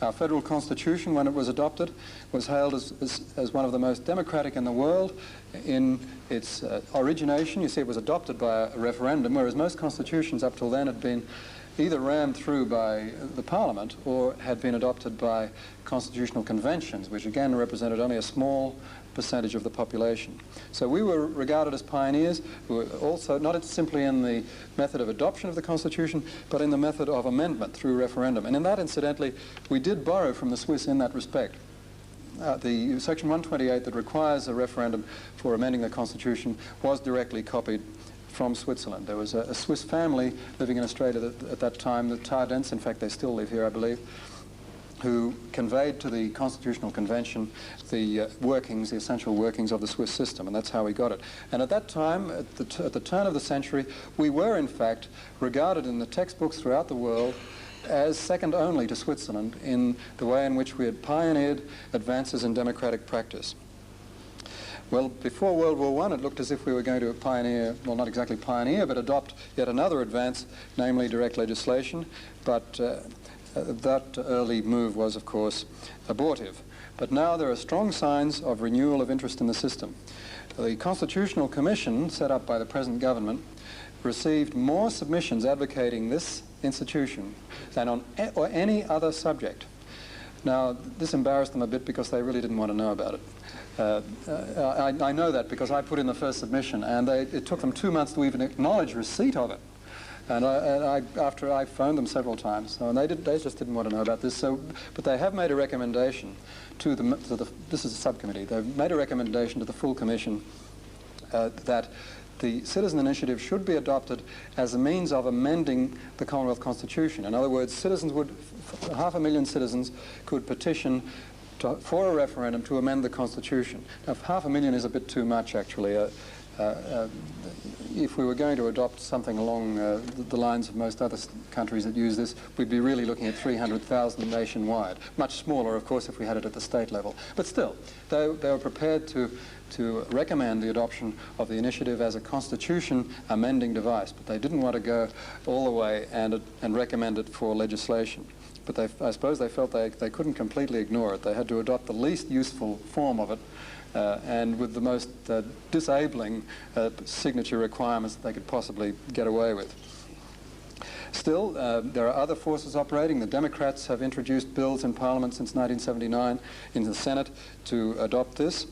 Our federal constitution, when it was adopted, was hailed as one of the most democratic in the world. In its origination, you see, it was adopted by a referendum, whereas most constitutions up till then had been either rammed through by the Parliament or had been adopted by constitutional conventions, which again represented only a small percentage of the population. So we were regarded as pioneers, who were also not simply in the method of adoption of the Constitution, but in the method of amendment through referendum. And in that, incidentally, we did borrow from the Swiss in that respect. The Section 128 that requires a referendum for amending the Constitution was directly copied from Switzerland. There was a Swiss family living in Australia at that time, the Tardents, in fact they still live here I believe, who conveyed to the Constitutional Convention the workings, the essential workings of the Swiss system, and that's how we got it. And at that time, at the turn of the century, we were in fact regarded in the textbooks throughout the world as second only to Switzerland in the way in which we had pioneered advances in democratic practice. Well, before World War I, it looked as if we were going to pioneer, well, not exactly pioneer, but adopt yet another advance, namely direct legislation. But that early move was, of course, abortive. But now there are strong signs of renewal of interest in the system. The Constitutional Commission, set up by the present government, received more submissions advocating this institution than on any other subject. Now, this embarrassed them a bit because they really didn't want to know about it. I know that because I put in the first submission, and it took them 2 months to even acknowledge receipt of it. And after I phoned them several times, so, and they just didn't want to know about this. So, but they have made a recommendation to this is a subcommittee. They've made a recommendation to the full commission that the citizen initiative should be adopted as a means of amending the Commonwealth Constitution. In other words, citizens would, 500,000 citizens could petition for a referendum to amend the Constitution. Now, 500,000 is a bit too much, actually. If we were going to adopt something along the lines of most other countries that use this, we'd be really looking at 300,000 nationwide. Much smaller, of course, if we had it at the state level. But still, they were prepared to recommend the adoption of the initiative as a constitution amending device, but they didn't want to go all the way and recommend it for legislation. But I suppose they felt they couldn't completely ignore it. They had to adopt the least useful form of it and with the most disabling signature requirements that they could possibly get away with. Still, there are other forces operating. The Democrats have introduced bills in Parliament since 1979 in the Senate to adopt this.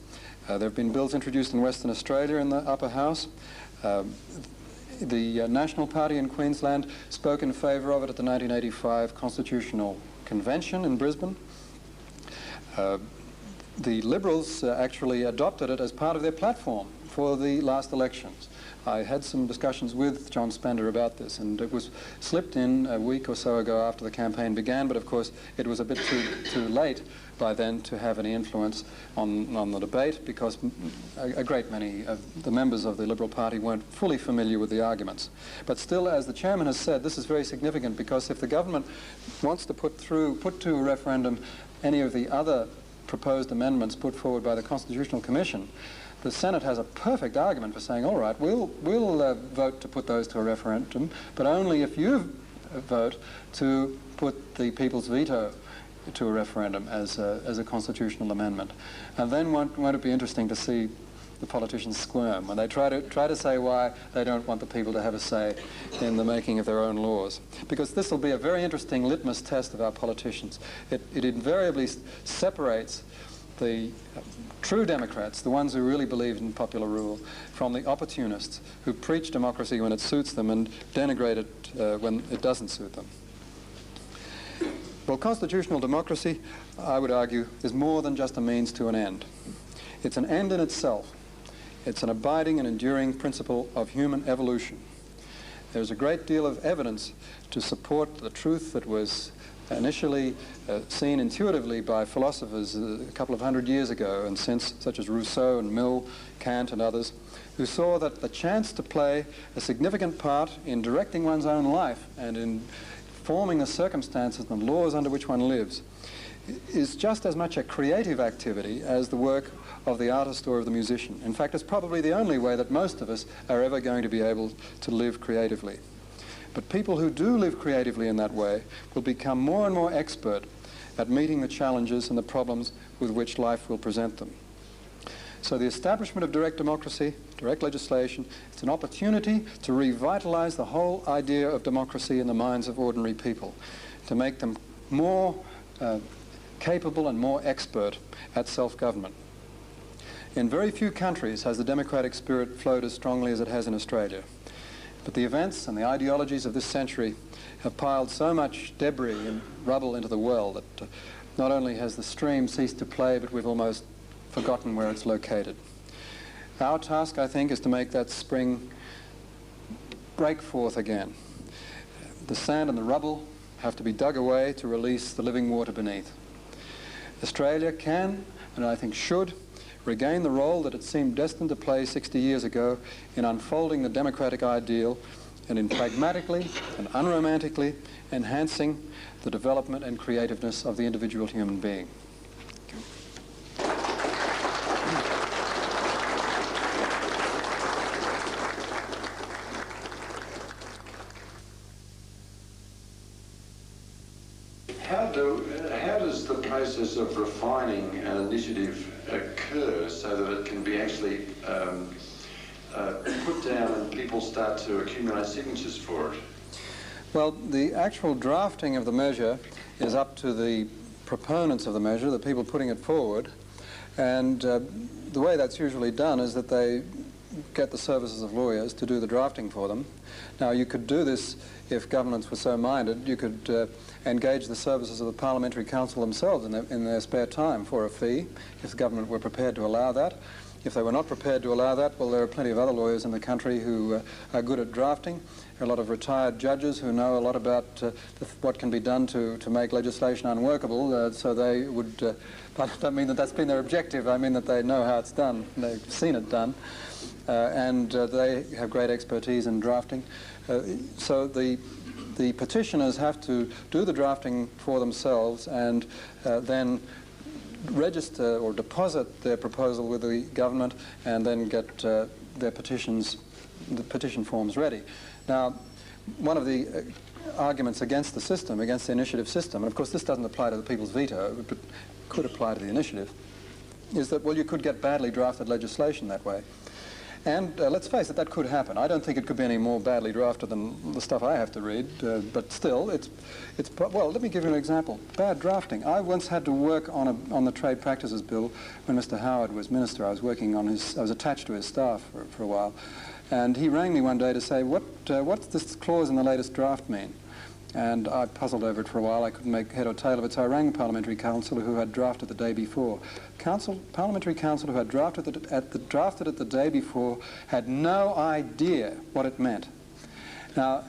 There have been bills introduced in Western Australia in the upper house. The National Party in Queensland spoke in favour of it at the 1985 Constitutional Convention in Brisbane. The Liberals actually adopted it as part of their platform for the last elections. I had some discussions with John Spender about this, and it was slipped in a week or so ago after the campaign began, but of course it was a bit too late by then to have any influence on the debate, because a great many of the members of the Liberal Party weren't fully familiar with the arguments. But still, as the chairman has said, this is very significant, because if the government wants to put to a referendum any of the other proposed amendments put forward by the Constitutional Commission, the Senate has a perfect argument for saying, all right, we'll vote to put those to a referendum, but only if you vote to put the people's veto to a referendum as a constitutional amendment. And then won't it be interesting to see the politicians squirm when they try to say why they don't want the people to have a say in the making of their own laws. Because this will be a very interesting litmus test of our politicians. It invariably separates the true Democrats, the ones who really believe in popular rule, from the opportunists who preach democracy when it suits them and denigrate it when it doesn't suit them. Well, constitutional democracy, I would argue, is more than just a means to an end. It's an end in itself. It's an abiding and enduring principle of human evolution. There's a great deal of evidence to support the truth that was initially seen intuitively by philosophers a couple of hundred years ago and since, such as Rousseau and Mill, Kant and others, who saw that the chance to play a significant part in directing one's own life and in forming the circumstances and the laws under which one lives is just as much a creative activity as the work of the artist or of the musician. In fact, it's probably the only way that most of us are ever going to be able to live creatively. But people who do live creatively in that way will become more and more expert at meeting the challenges and the problems with which life will present them. So the establishment of direct democracy, direct legislation, it's an opportunity to revitalize the whole idea of democracy in the minds of ordinary people, to make them more capable and more expert at self-government. In very few countries has the democratic spirit flowed as strongly as it has in Australia. But the events and the ideologies of this century have piled so much debris and rubble into the well that not only has the stream ceased to play, but we've almost forgotten where it's located. Our task, I think, is to make that spring break forth again. The sand and the rubble have to be dug away to release the living water beneath. Australia can, and I think should, regain the role that it seemed destined to play 60 years ago in unfolding the democratic ideal and in pragmatically and unromantically enhancing the development and creativeness of the individual human being. How does the process of refining an initiative occur so that it can be actually put down and people start to accumulate signatures for it? Well, the actual drafting of the measure is up to the proponents of the measure, the people putting it forward, and the way that's usually done is that they get the services of lawyers to do the drafting for them. Now, you could do this if governments were so minded. You could engage the services of the Parliamentary Council themselves in their spare time for a fee, if the government were prepared to allow that. If they were not prepared to allow that, well, there are plenty of other lawyers in the country who are good at drafting. There are a lot of retired judges who know a lot about what can be done to make legislation unworkable, so they would, I don't mean that that's been their objective, I mean that they know how it's done, they've seen it done, and they have great expertise in drafting. So the petitioners have to do the drafting for themselves and then register or deposit their proposal with the government and then get their the petition forms ready. Now, one of the arguments against the system, against the initiative system, and of course this doesn't apply to the people's veto, but could apply to the initiative, is that, well, you could get badly drafted legislation that way. And let's face it, that could happen. I don't think it could be any more badly drafted than the stuff I have to read, but still, well, let me give you an example. Bad drafting. I once had to work on the Trade Practices Bill when Mr. Howard was Minister. I was working on I was attached to his staff for a while. And he rang me one day to say, what's this clause in the latest draft mean? And I puzzled over it for a while. I couldn't make head or tail of it, so I rang the Parliamentary Council who had drafted the day before. Parliamentary Council who had drafted it the day before had no idea what it meant. Now,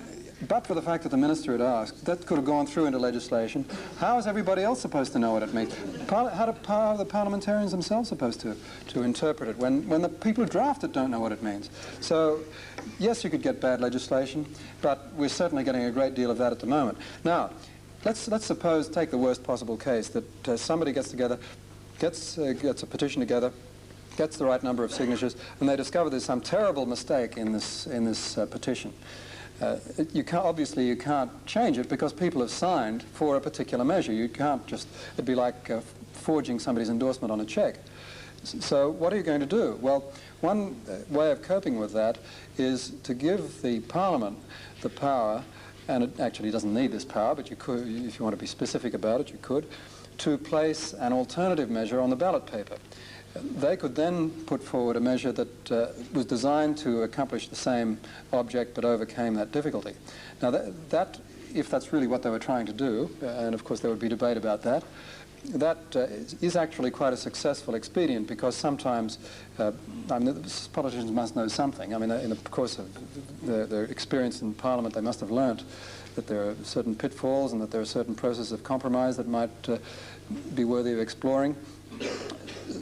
but for the fact that the Minister had asked, that could have gone through into legislation. How is everybody else supposed to know what it means? How are the parliamentarians themselves supposed to interpret it when the people who draft it don't know what it means? So, yes, you could get bad legislation, but we're certainly getting a great deal of that at the moment. Now, let's suppose, take the worst possible case, that somebody gets together, gets a petition together, gets the right number of signatures, and they discover there's some terrible mistake in this petition. Obviously you can't change it because people have signed for a particular measure. You can't just, it'd be like forging somebody's endorsement on a check. So what are you going to do? Well, one way of coping with that is to give the Parliament the power, and it actually doesn't need this power, but you could, if you want to be specific about it, you could, to place an alternative measure on the ballot paper. They could then put forward a measure that was designed to accomplish the same object but overcame that difficulty. Now, if that's really what they were trying to do, and of course there would be debate about that, that is actually quite a successful expedient, because sometimes politicians must know something. I mean, in the course of their experience in Parliament, they must have learnt that there are certain pitfalls and that there are certain processes of compromise that might be worthy of exploring.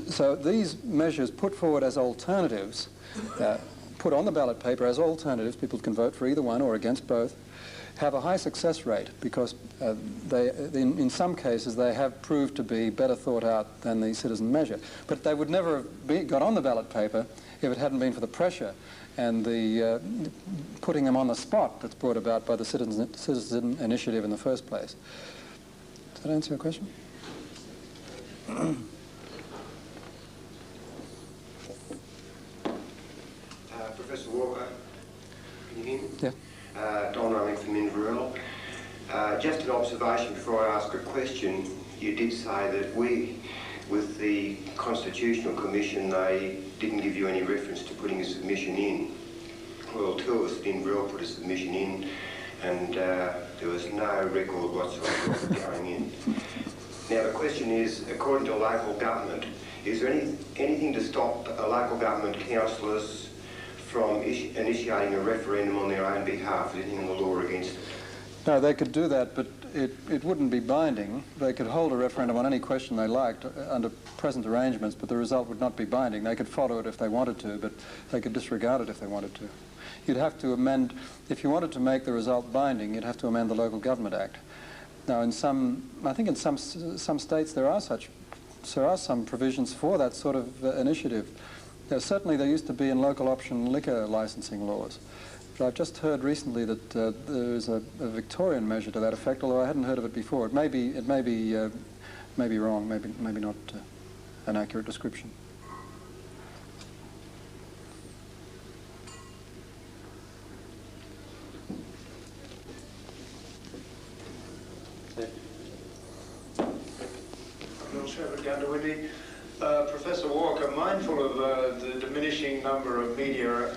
So these measures put forward as alternatives, put on the ballot paper as alternatives, people can vote for either one or against both, have a high success rate, because in some cases they have proved to be better thought out than the citizen measure. But they would never have got on the ballot paper if it hadn't been for the pressure and the putting them on the spot that's brought about by the citizen initiative in the first place. Does that answer your question? Professor Walker, can you hear me? Yeah. Don Rowling from Inverell. Just an observation before I ask a question. You did say that with the Constitutional Commission, they didn't give you any reference to putting a submission in. Well, two of us at Inverell put a submission in, and there was no record whatsoever of it going in. Now the question is, according to local government, is there anything to stop local government councillors from initiating a referendum on their own behalf? Is anything in the law against it? No, they could do that, but it wouldn't be binding. They could hold a referendum on any question they liked under present arrangements, but the result would not be binding. They could follow it if they wanted to, but they could disregard it if they wanted to. You'd have to amend, if you wanted to make the result binding, you'd have to amend the Local Government Act. Now, I think in some states there are some provisions for that sort of initiative. Certainly there used to be in local option liquor licensing laws. But I've just heard recently that there is a Victorian measure to that effect, although I hadn't heard of it before. It may be wrong, maybe not an accurate description. Professor Walker, mindful of the diminishing number of media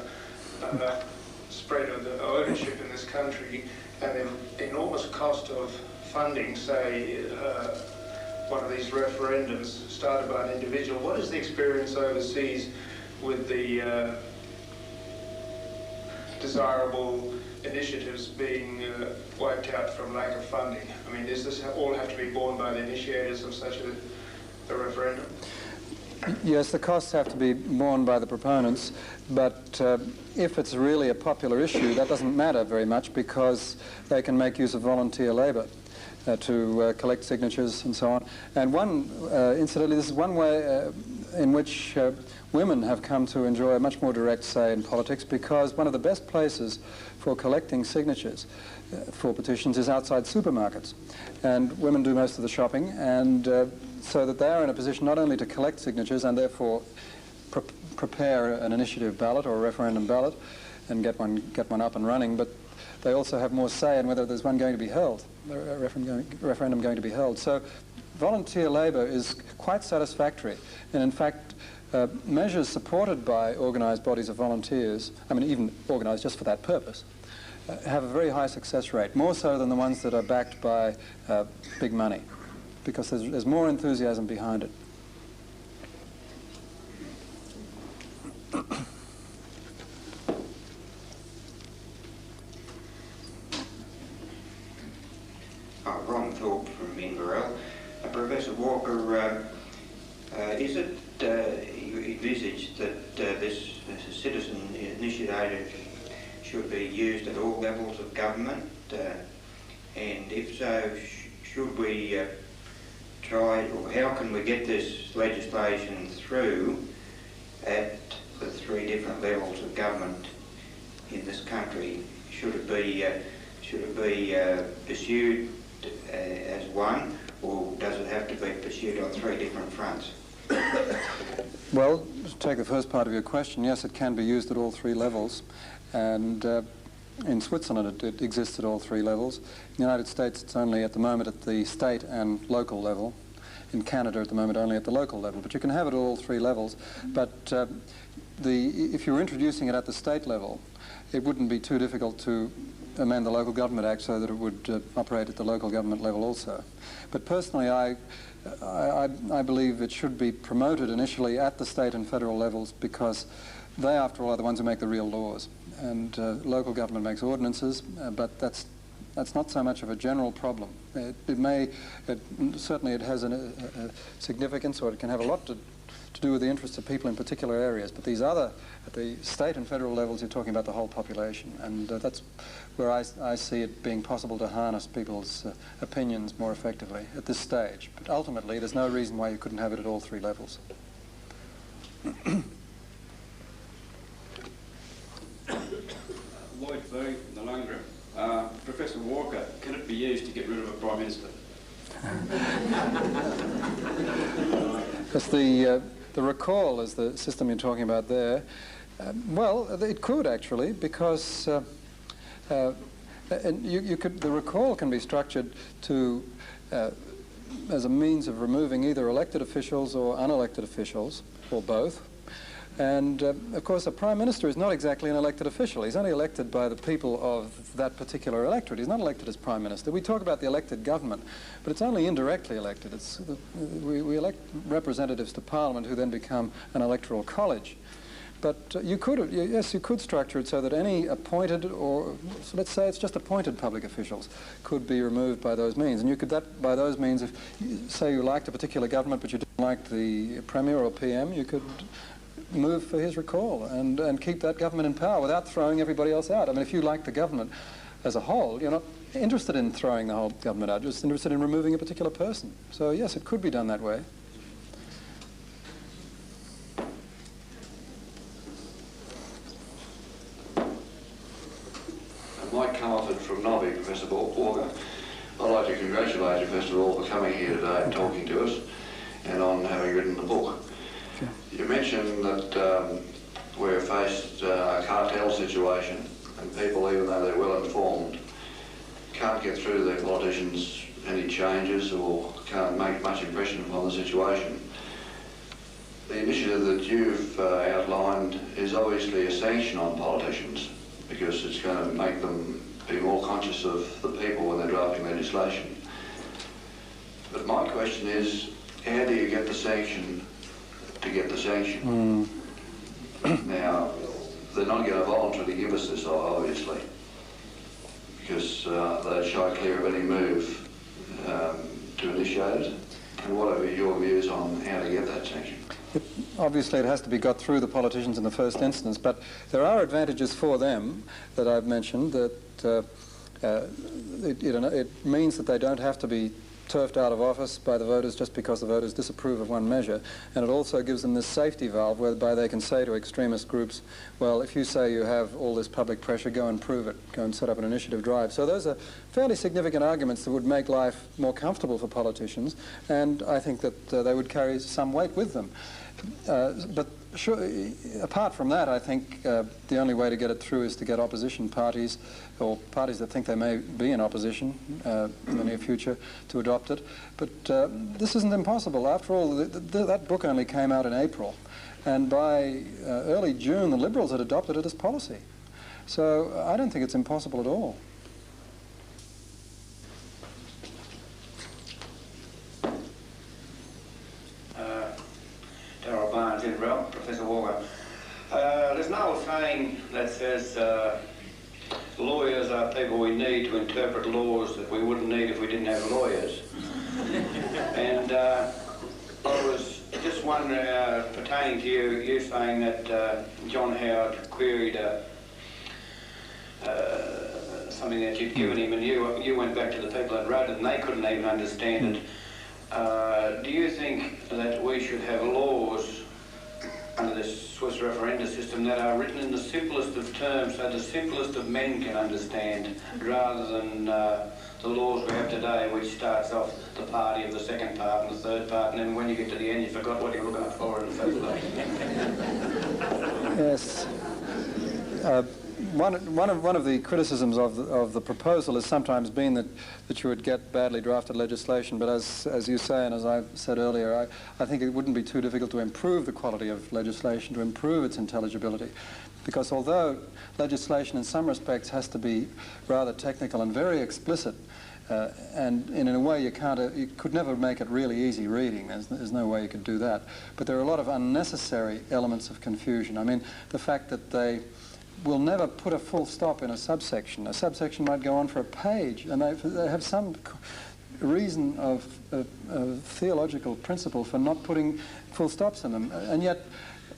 spread of the ownership in this country and the enormous cost of funding, say, one of these referendums started by an individual, what is the experience overseas with the desirable initiatives being wiped out from lack of funding? I mean, does this all have to be borne by the initiators of such a referendum? Yes, the costs have to be borne by the proponents, but if it's really a popular issue, that doesn't matter very much, because they can make use of volunteer labour to collect signatures and so on. And incidentally, this is one way in which women have come to enjoy a much more direct say in politics, because one of the best places for collecting signatures for petitions is outside supermarkets. And women do most of the shopping, and so that they are in a position not only to collect signatures and therefore prepare an initiative ballot or a referendum ballot and get one up and running, but they also have more say in whether there's one going to be held, a referendum going to be held. So volunteer labour is quite satisfactory, and in fact measures supported by organised bodies of volunteers, I mean even organised just for that purpose, have a very high success rate, more so than the ones that are backed by big money, because there's more enthusiasm behind it. Ron Thorpe from Inverell. Professor Walker, is it you envisage that this citizen initiative should be used at all levels of government? And if so, should we try, or how can we get this legislation through at the three different levels of government in this country? Should it be pursued as one, or does it have to be pursued on three different fronts? Well, to take the first part of your question, yes, it can be used at all three levels, and in Switzerland it exists at all three levels. In the United States it's only at the moment at the state and local level. In Canada at the moment only at the local level, but you can have it at all three levels. But if you were introducing it at the state level, it wouldn't be too difficult to amend the Local Government Act so that it would operate at the local government level also. But personally, I believe it should be promoted initially at the state and federal levels, because they, after all, are the ones who make the real laws. And local government makes ordinances, but that's not so much of a general problem. Certainly it has a significance, or it can have a lot to do with the interests of people in particular areas. But these other, at the state and federal levels, you're talking about the whole population. And that's where I see it being possible to harness people's opinions more effectively at this stage. But ultimately, there's no reason why you couldn't have it at all three levels. Lloyd V, the Lung Group. Professor Walker, can it be used to get rid of a Prime Minister? Because the recall is the system you're talking about there. Well, it could actually, because the recall can be structured to as a means of removing either elected officials or unelected officials, or both. And of course, a Prime Minister is not exactly an elected official. He's only elected by the people of that particular electorate. He's not elected as Prime Minister. We talk about the elected government, but it's only indirectly elected. We elect representatives to Parliament who then become an electoral college. But you could structure it so that any appointed, or so let's say it's just appointed public officials, could be removed by those means. And you could, by those means, if say you liked a particular government but you didn't like the Premier or PM, you could move for his recall and keep that government in power without throwing everybody else out. I mean, if you like the government as a whole, you're not interested in throwing the whole government out, you're just interested in removing a particular person. So yes, it could be done that way. Mike Comerford from Nobby, Professor Walker. I'd like to congratulate you, first of all, for coming here today and talking to us, and on having written the book. You mentioned that we're faced a cartel situation, and people, even though they're well informed, can't get through to their politicians any changes or can't make much impression upon the situation. The initiative that you've outlined is obviously a sanction on politicians, because it's going to make them be more conscious of the people when they're drafting legislation. But my question is, how do you get the sanction to get the sanction? Now, they're not going to voluntarily give us this, obviously, because they'd shy clear of any move to initiate it. And what are your views on how to get that sanction? Obviously, it has to be got through the politicians in the first instance, but there are advantages for them that I've mentioned. That it means that they don't have to be turfed out of office by the voters just because the voters disapprove of one measure, and it also gives them this safety valve whereby they can say to extremist groups, well, if you say you have all this public pressure, go and prove it, go and set up an initiative drive. So those are fairly significant arguments that would make life more comfortable for politicians, and I think that they would carry some weight with them. But sure, apart from that, I think the only way to get it through is to get opposition parties, or parties that think they may be in opposition in the near future, to adopt it. But this isn't impossible. After all, that book only came out in April, and by early June, the Liberals had adopted it as policy. So I don't think it's impossible at all. Professor Walker. There's an old saying that says lawyers are people we need to interpret laws that we wouldn't need if we didn't have lawyers. And I was just wondering, pertaining to you saying that John Howard queried something that you'd given him, and you went back to the people that wrote it and they couldn't even understand it. Do you think that we should have laws under this Swiss referendum system that are written in the simplest of terms so the simplest of men can understand, rather than the laws we have today, which starts off the party of the second part and the third part, and then when you get to the end you forgot what you're looking for in the first place? Yes. One of the criticisms of the proposal has sometimes been that you would get badly drafted legislation, but as you say, and as I said earlier, I think it wouldn't be too difficult to improve the quality of legislation, to improve its intelligibility. Because although legislation in some respects has to be rather technical and very explicit, and in a way you could never make it really easy reading. There's no way you could do that. But there are a lot of unnecessary elements of confusion. I mean, the fact that they will never put a full stop in a subsection. A subsection might go on for a page, and they have some reason of theological principle for not putting full stops in them. And yet,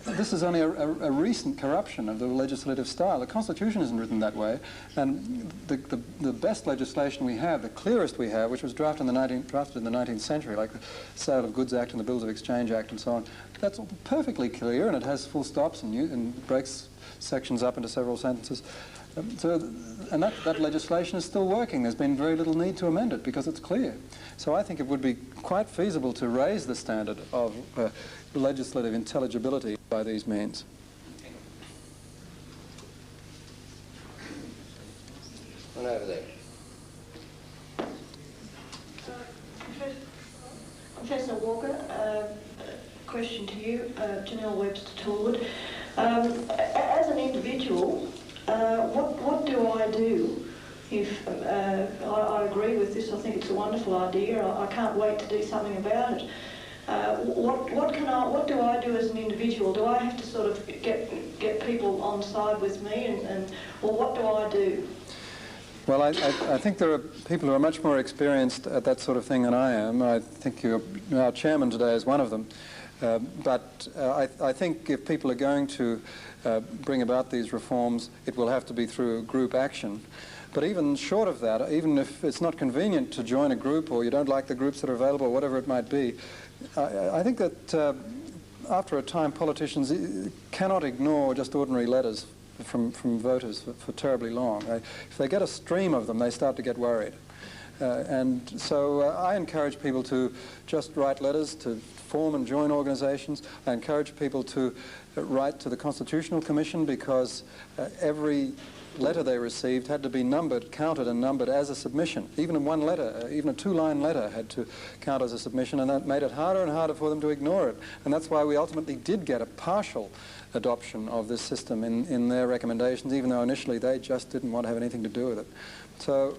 this is only a recent corruption of the legislative style. The Constitution isn't written that way, and the best legislation we have, the clearest we have, which was drafted in the 19th century, like the Sale of Goods Act and the Bills of Exchange Act and so on, that's perfectly clear, and it has full stops and breaks sections up into several sentences. And that legislation is still working. There's been very little need to amend it because it's clear. So I think it would be quite feasible to raise the standard of legislative intelligibility by these means. One over there. Professor Walker, question to you, Janelle Webster Torwood. As an individual, what do I do if I agree with this? I think it's a wonderful idea. I can't wait to do something about it. What do I do as an individual? Do I have to sort of get people on side with me, or what do I do? Well, I think there are people who are much more experienced at that sort of thing than I am. I think our chairman today is one of them. But I think if people are going to bring about these reforms, it will have to be through group action. But even short of that, even if it's not convenient to join a group, or you don't like the groups that are available, or whatever it might be, I think that after a time politicians cannot ignore just ordinary letters from voters for terribly long. If they get a stream of them, they start to get worried. And so I encourage people to just write letters, to form and join organizations. I encourage people to write to the Constitutional Commission, because every letter they received had to be numbered, counted and numbered as a submission. Even one letter, even a two-line letter had to count as a submission, and that made it harder and harder for them to ignore it. And that's why we ultimately did get a partial adoption of this system in their recommendations, even though initially they just didn't want to have anything to do with it. So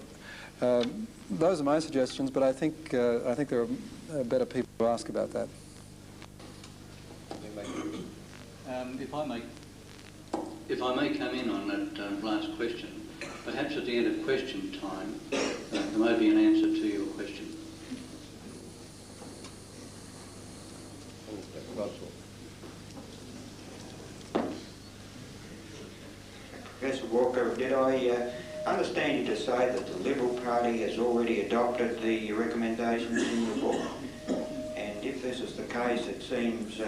those are my suggestions, but I think there are better people to ask about that. If I may come in on that last question, perhaps at the end of question time, there may be an answer to your question. Professor Walker, did I understand you to say that the Liberal Party has already adopted the recommendations in the book? And if this is the case, it seems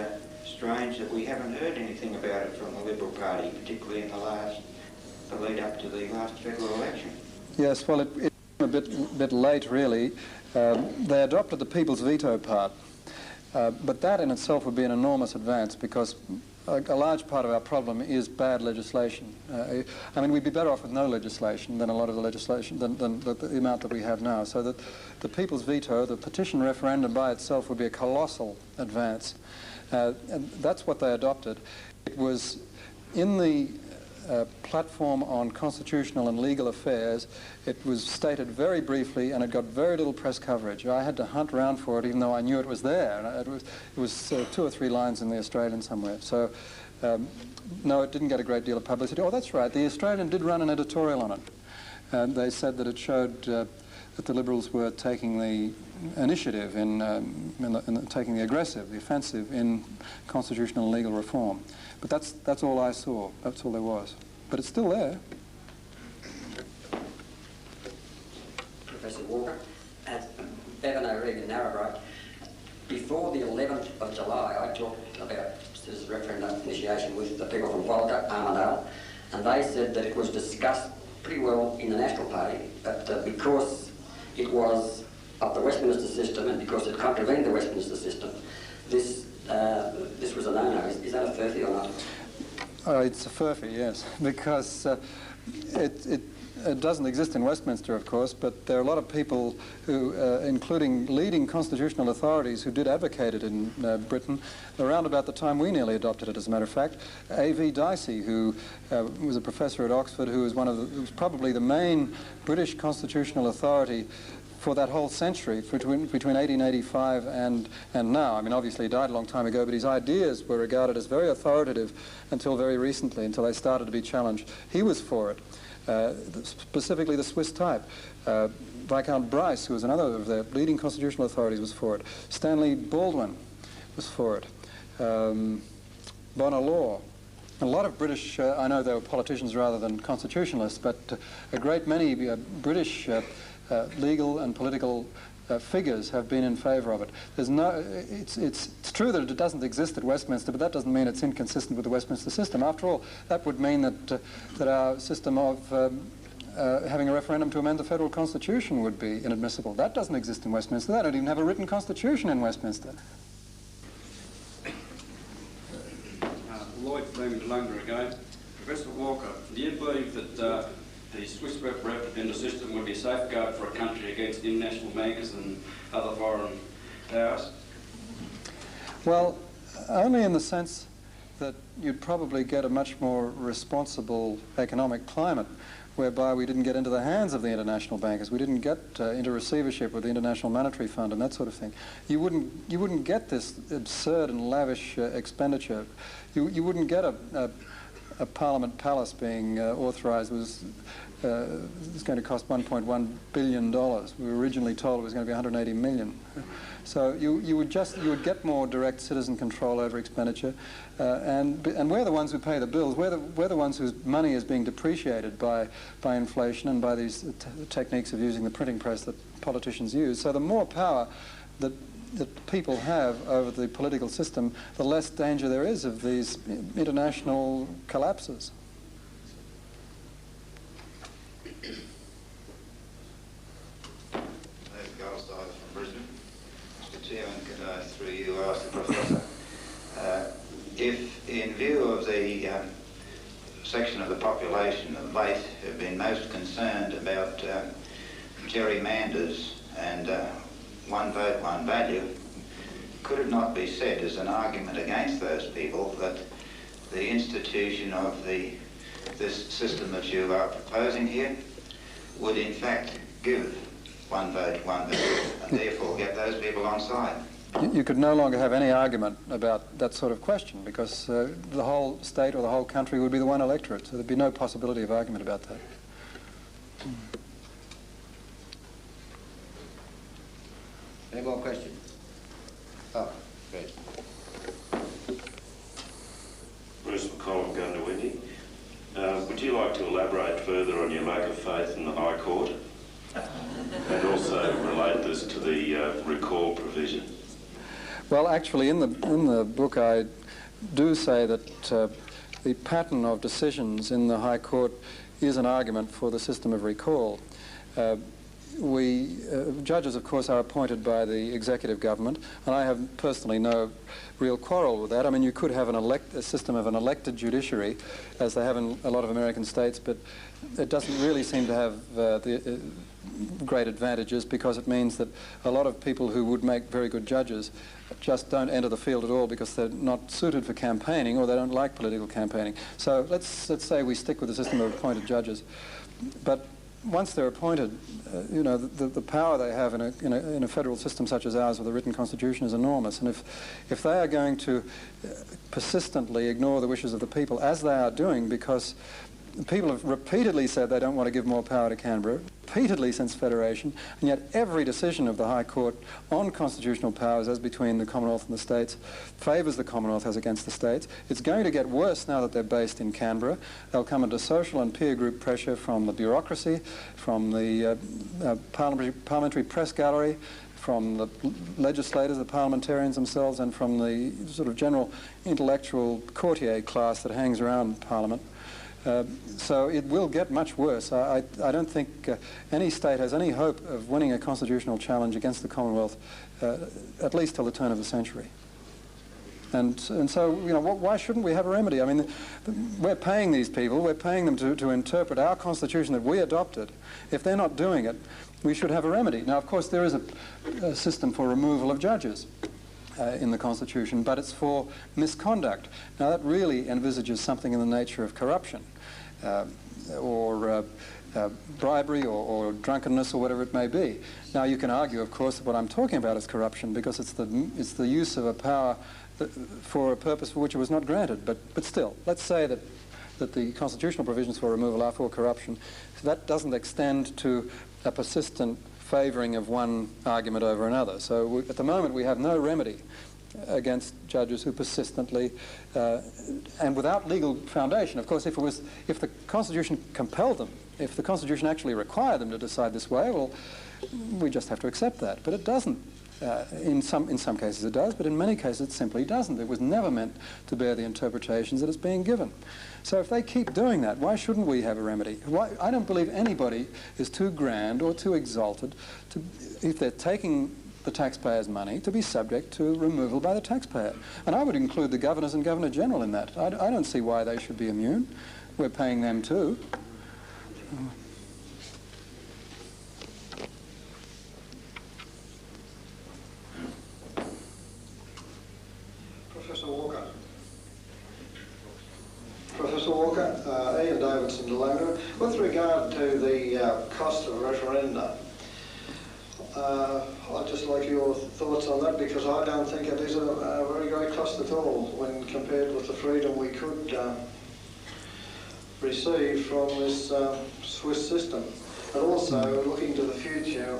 strange that we haven't heard anything about it from the Liberal Party, particularly in the lead up to the last federal election. Yes, well, it's a bit late, really. They adopted the people's veto part, but that in itself would be an enormous advance, because a large part of our problem is bad legislation. I mean, we'd be better off with no legislation than a lot of the legislation, than the amount that we have now. So that the people's veto, the petition referendum by itself, would be a colossal advance. And that's what they adopted. It was in the platform on constitutional and legal affairs. It was stated very briefly, and it got very little press coverage. I had to hunt around for it, even though I knew it was there. It was 2 or 3 lines in the Australian somewhere. So no, it didn't get a great deal of publicity. Oh, that's right, the Australian did run an editorial on it, and they said that it showed that the Liberals were taking the initiative in taking the aggressive, the offensive in constitutional and legal reform. But that's all I saw. That's all there was. But it's still there. Professor Walker, Bevan O'Regan, Narrabri. Before the 11th of July, I talked about this referendum initiation with the people from Walter, Armidale, and they said that it was discussed pretty well in the National Party, but because it was of the Westminster system and because it contravened the Westminster system, this was a no-no. Is that a 30 or not? Oh, it's a furphy, yes, because it doesn't exist in Westminster, of course, but there are a lot of people who, including leading constitutional authorities, who did advocate it in Britain around about the time we nearly adopted it, as a matter of fact. A.V. Dicey, who was a professor at Oxford, who was who was probably the main British constitutional authority for that whole century, between 1885 and now. I mean, obviously he died a long time ago, but his ideas were regarded as very authoritative until very recently, until they started to be challenged. He was for it, specifically the Swiss type. Viscount Bryce, who was another of the leading constitutional authorities, was for it. Stanley Baldwin was for it. Bonar Law. A lot of British, I know they were politicians rather than constitutionalists, but a great many British legal and political figures have been in favour of it. There's no, it's true that it doesn't exist at Westminster, but that doesn't mean it's inconsistent with the Westminster system. After all, that would mean that that our system of having a referendum to amend the federal constitution would be inadmissible. That doesn't exist in Westminster. They don't even have a written constitution in Westminster. Lloyd Fleming Lunga again. Professor Walker, do you believe that the Swiss referendum system would be a safeguard for a country against international bankers and other foreign powers? Well, only in the sense that you'd probably get a much more responsible economic climate whereby we didn't get into the hands of the international bankers. We didn't get into receivership with the International Monetary Fund and that sort of thing. You wouldn't get this absurd and lavish expenditure. You wouldn't get a Parliament Palace being authorised was going to cost $1.1 billion. We were originally told it was going to be 180 million. So you would get more direct citizen control over expenditure, and we're the ones who pay the bills. We're the ones whose money is being depreciated by inflation and by these techniques of using the printing press that politicians use. So the more power that people have over the political system, the less danger there is of these international collapses. Chairman, could I, through you, ask the Professor, if in view of the section of the population of late have been most concerned about gerrymanders and one vote, one value, could it not be said as an argument against those people that the institution of this system that you are proposing here would in fact give one vote, one value, and therefore get those people on side? You could no longer have any argument about that sort of question because the whole state or the whole country would be the one electorate, so there'd be no possibility of argument about that. Any more questions? Oh, great. Bruce McCollum, Gundawindi. Would you like to elaborate further on your lack of faith in the High Court? And also relate this to the recall provision? Well, actually, in the book, I do say that the pattern of decisions in the High Court is an argument for the system of recall. Judges, of course, are appointed by the executive government, and I have personally no real quarrel with that. I mean, you could have a system of an elected judiciary, as they have in a lot of American states, but it doesn't really seem to have great advantages because it means that a lot of people who would make very good judges just don't enter the field at all because they're not suited for campaigning or they don't like political campaigning. So let's say we stick with the system of appointed judges. But once they're appointed, you know, the power they have in a federal system such as ours with a written constitution is enormous. And if they are going to persistently ignore the wishes of the people, as they are doing, because people have repeatedly said they don't want to give more power to Canberra, repeatedly since Federation, and yet every decision of the High Court on constitutional powers as between the Commonwealth and the states favours the Commonwealth as against the states. It's going to get worse now that they're based in Canberra. They'll come under social and peer group pressure from the bureaucracy, from the parliamentary press gallery, from the legislators, the parliamentarians themselves, and from the sort of general intellectual courtier class that hangs around Parliament. So it will get much worse. I don't think any state has any hope of winning a constitutional challenge against the Commonwealth, at least till the turn of the century. And so, you know, why shouldn't we have a remedy? I mean, we're paying these people, we're paying them to interpret our constitution that we adopted. If they're not doing it, we should have a remedy. Now, of course, there is a system for removal of judges in the Constitution, but it's for misconduct. Now, that really envisages something in the nature of corruption or bribery or drunkenness or whatever it may be. Now, you can argue, of course, that what I'm talking about is corruption because it's the use of a power for a purpose for which it was not granted. But still, let's say that the constitutional provisions for removal are for corruption. So that doesn't extend to a persistent favouring of one argument over another. So at the moment we have no remedy against judges who persistently and without legal foundation. Of course, if the Constitution compelled them, if the Constitution actually required them to decide this way, well, we just have to accept that. But it doesn't. In some cases it does, but in many cases it simply doesn't. It was never meant to bear the interpretations that it's being given. So if they keep doing that, why shouldn't we have a remedy? I don't believe anybody is too grand or too exalted to, if they're taking the taxpayers' money, to be subject to removal by the taxpayer. And I would include the governors and Governor-General in that. I don't see why they should be immune. We're paying them too. Professor Walker, Ian Davidson, Delanga. With regard to the cost of a referendum, I'd just like your thoughts on that, because I don't think it is a very great cost at all when compared with the freedom we could receive from this Swiss system. But also, looking to the future,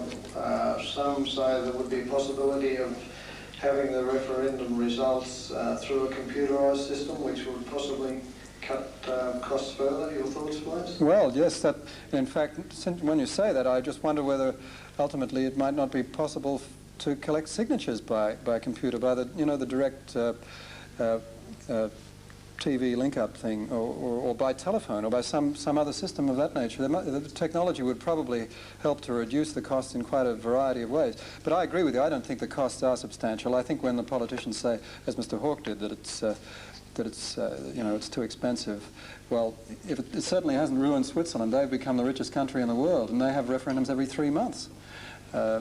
some say there would be a possibility of having the referendum results through a computerised system, which would possibly cut costs further. Your thoughts, please? Well, yes, that, in fact, when you say that, I just wonder whether ultimately it might not be possible to collect signatures by computer, by the, you know, the direct TV link-up thing, or by telephone, or by some other system of that nature. The technology would probably help to reduce the costs in quite a variety of ways. But I agree with you. I don't think the costs are substantial. I think when the politicians say, as Mr. Hawke did, that it's you know, it's too expensive. Well, if it certainly hasn't ruined Switzerland. They've become the richest country in the world, and they have referendums every 3 months. I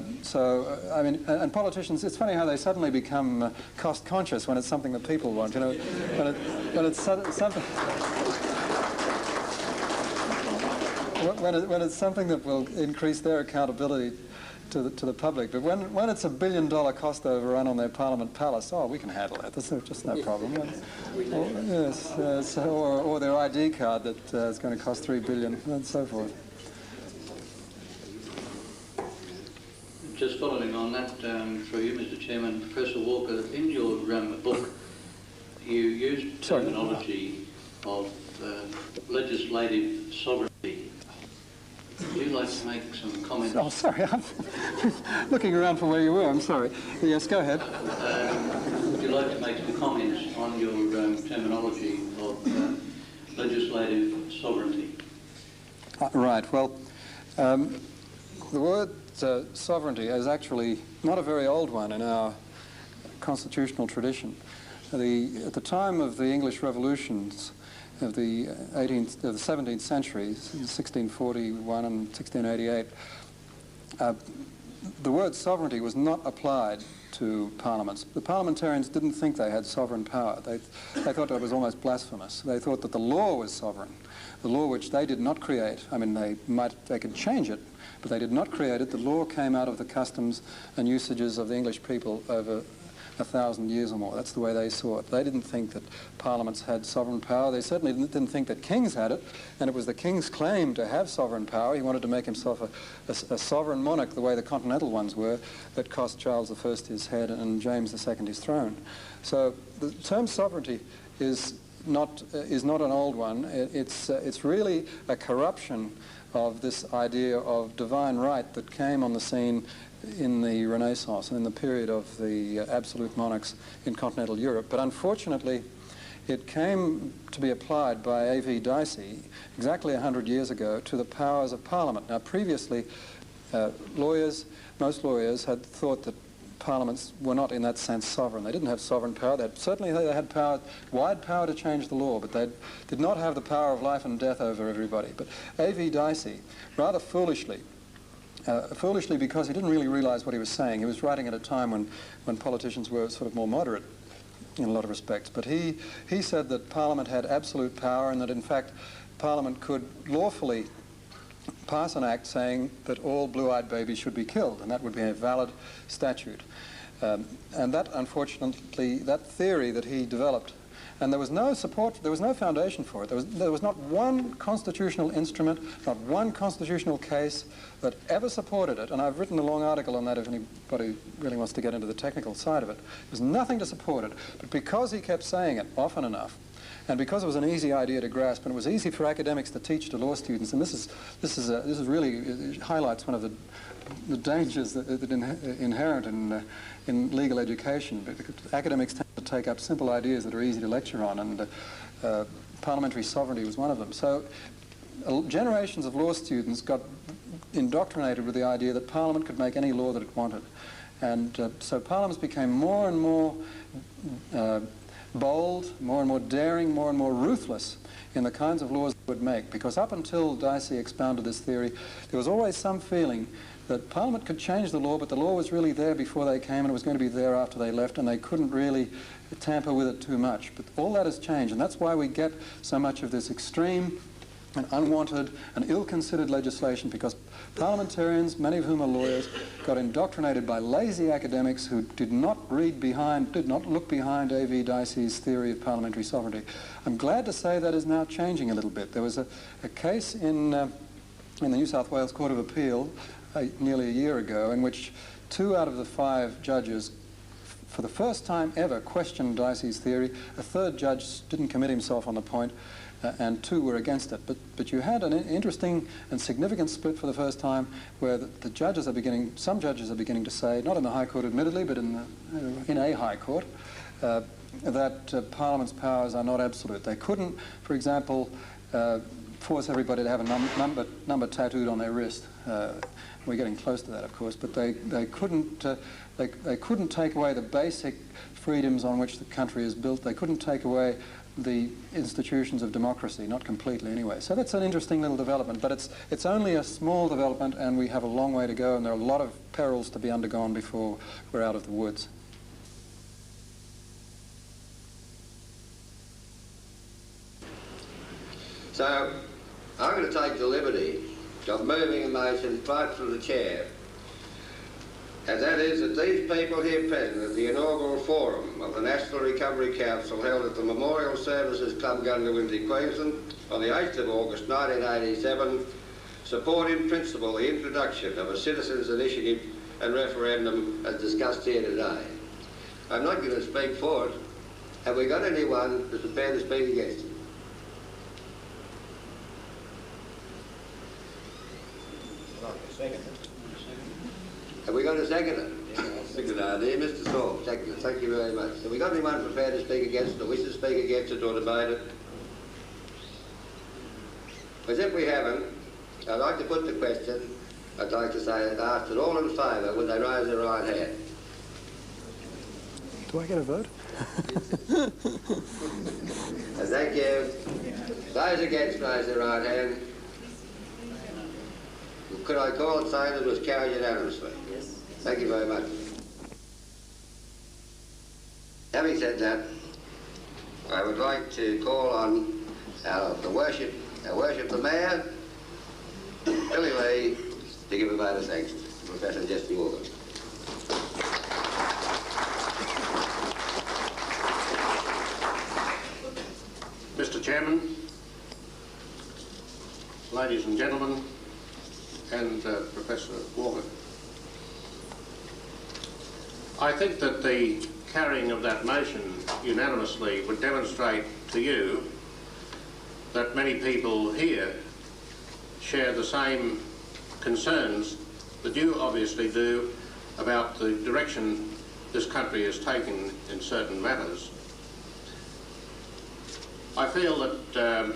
mean, and politicians, it's funny how they suddenly become cost conscious when it's something that people want, you know, when it's something that will increase their accountability to the public. But when it's $1 billion cost overrun on their Parliament Palace, oh, we can handle that. There's just no problem. Or their ID card that is going to cost $3 billion, and so forth. Just following on that, through you, Mr. Chairman, Professor Walker, in your book, you used terminology of legislative sovereignty. Would you like to make some comments? Oh, sorry, I'm looking around for where you were. I'm sorry. Yes, go ahead. Would you like to make some comments on your terminology of legislative sovereignty? Right. Well, the word sovereignty is actually not a very old one in our constitutional tradition. At the time of the English revolutions of the 17th century, 1641 and 1688, the word sovereignty was not applied to parliaments. The parliamentarians didn't think they had sovereign power. They thought it was almost blasphemous. They thought that the law was sovereign, the law which they did not create. I mean, they could change it, but they did not create it. The law came out of the customs and usages of the English people over 1,000 years or more. That's the way they saw it. They didn't think that parliaments had sovereign power. They certainly didn't think that kings had it, and it was the king's claim to have sovereign power. He wanted to make himself a sovereign monarch the way the continental ones were, that cost Charles I his head and James II his throne. So the term sovereignty is not an old one. It's really a corruption of this idea of divine right that came on the scene in the Renaissance and in the period of the absolute monarchs in continental Europe. But unfortunately, it came to be applied by A.V. Dicey exactly 100 years ago to the powers of Parliament. Now, previously, most lawyers had thought that parliaments were not in that sense sovereign. They didn't have sovereign power. Certainly they had power, wide power to change the law, but they did not have the power of life and death over everybody. But A.V. Dicey, rather foolishly because he didn't really realise what he was saying. He was writing at a time when politicians were sort of more moderate in a lot of respects. But he said that Parliament had absolute power and that in fact Parliament could lawfully pass an act saying that all blue-eyed babies should be killed, and that would be a valid statute. And that, unfortunately, that theory that he developed, and there was no support, there was no foundation for it. There was not one constitutional instrument, not one constitutional case that ever supported it. And I've written a long article on that if anybody really wants to get into the technical side of it. There's nothing to support it. But because he kept saying it often enough, and because it was an easy idea to grasp, and it was easy for academics to teach to law students, and this is really, it highlights one of the dangers that inherent in legal education. Because academics tend to take up simple ideas that are easy to lecture on, and parliamentary sovereignty was one of them. So generations of law students got indoctrinated with the idea that Parliament could make any law that it wanted. And so parliaments became more and more bold, more and more daring, more and more ruthless in the kinds of laws they would make. Because up until Dicey expounded this theory, there was always some feeling that Parliament could change the law, but the law was really there before they came and it was going to be there after they left, and they couldn't really tamper with it too much. But all that has changed, and that's why we get so much of this extreme and unwanted and ill-considered legislation, because parliamentarians, many of whom are lawyers, got indoctrinated by lazy academics who did not look behind A.V. Dicey's theory of parliamentary sovereignty. I'm glad to say that is now changing a little bit. There was a case in the New South Wales Court of Appeal nearly a year ago in which 2 out of the 5 judges for the first time ever questioned Dicey's theory. A 3rd judge didn't commit himself on the point, and 2 were against it. But you had an interesting and significant split for the first time, where the judges are beginning, some judges are beginning to say, not in the High Court admittedly, but in a High Court, that Parliament's powers are not absolute. They couldn't, for example, force everybody to have a number tattooed on their wrist. We're getting close to that, of course, but they couldn't take away the basic freedoms on which the country is built. They couldn't take away the institutions of democracy, not completely anyway. So that's an interesting little development, but it's only a small development, and we have a long way to go, and there are a lot of perils to be undergone before we're out of the woods. So I'm going to take the liberty of moving a motion right from the chair, and that is that these people here present at the inaugural forum of the National Recovery Council held at the Memorial Services Club, Gundawinty, Queensland on the 8th of August 1987 support in principle the introduction of a citizens' initiative and referendum as discussed here today. I'm not going to speak for it. Have we got anyone who's prepared to speak against it? Have we got a seconder? That's a good idea, Mr. Thorpe. Seconder. Thank you very much. Have we got anyone prepared to speak against it, or wishes to speak against it or debate it? As if we haven't, I'd like to put the question. I'd like to say, ask that all in favour, would they raise their right hand? Do I get a vote? Thank you. Those against, raise their right hand. Could I call it saying that it was carried unanimously? Yes. Thank you very much. Having said that, I would like to call on our worship the Mayor, Billy Lee, to give a vote of thanks to Professor Geoffrey Walker. Mr. Chairman, ladies and gentlemen, and Professor Walker, I think that the carrying of that motion unanimously would demonstrate to you that many people here share the same concerns that you obviously do about the direction this country is taking in certain matters. I feel that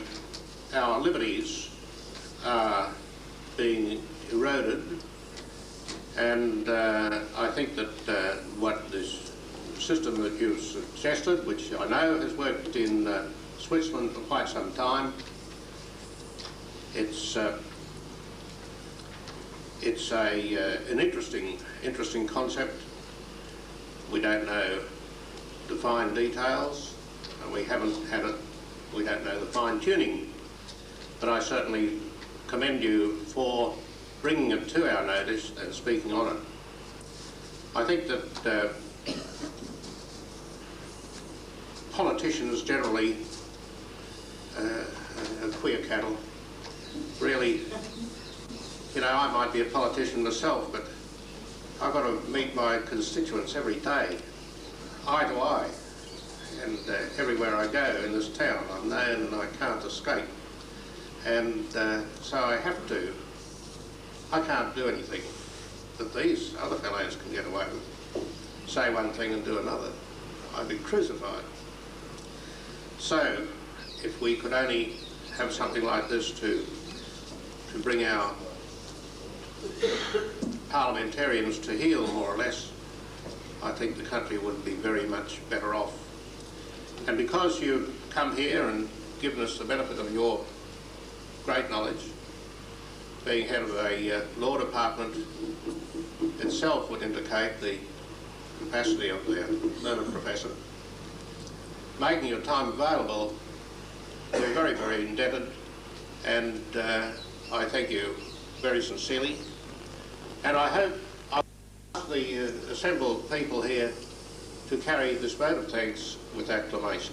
our liberties are being eroded, And I think that what this system that you've suggested, which I know has worked in Switzerland for quite some time, it's an interesting concept. We don't know the fine details, and we haven't had it. We don't know the fine tuning, but I certainly commend you for bringing it to our notice and speaking on it. I think that politicians generally are queer cattle. Really, you know, I might be a politician myself, but I've got to meet my constituents every day, eye to eye, and everywhere I go in this town I'm known and I can't escape. And so I have to. I can't do anything that these other fellows can get away with. Say one thing and do another. I'd be crucified. So, if we could only have something like this to bring our parliamentarians to heel, more or less, I think the country would be very much better off. And because you've come here and given us the benefit of your great knowledge, being head of a law department itself would indicate the capacity of their learned professor. Making your time available, we're very, very indebted, and I thank you very sincerely. And I hope I'll ask the assembled people here to carry this vote of thanks with acclamation.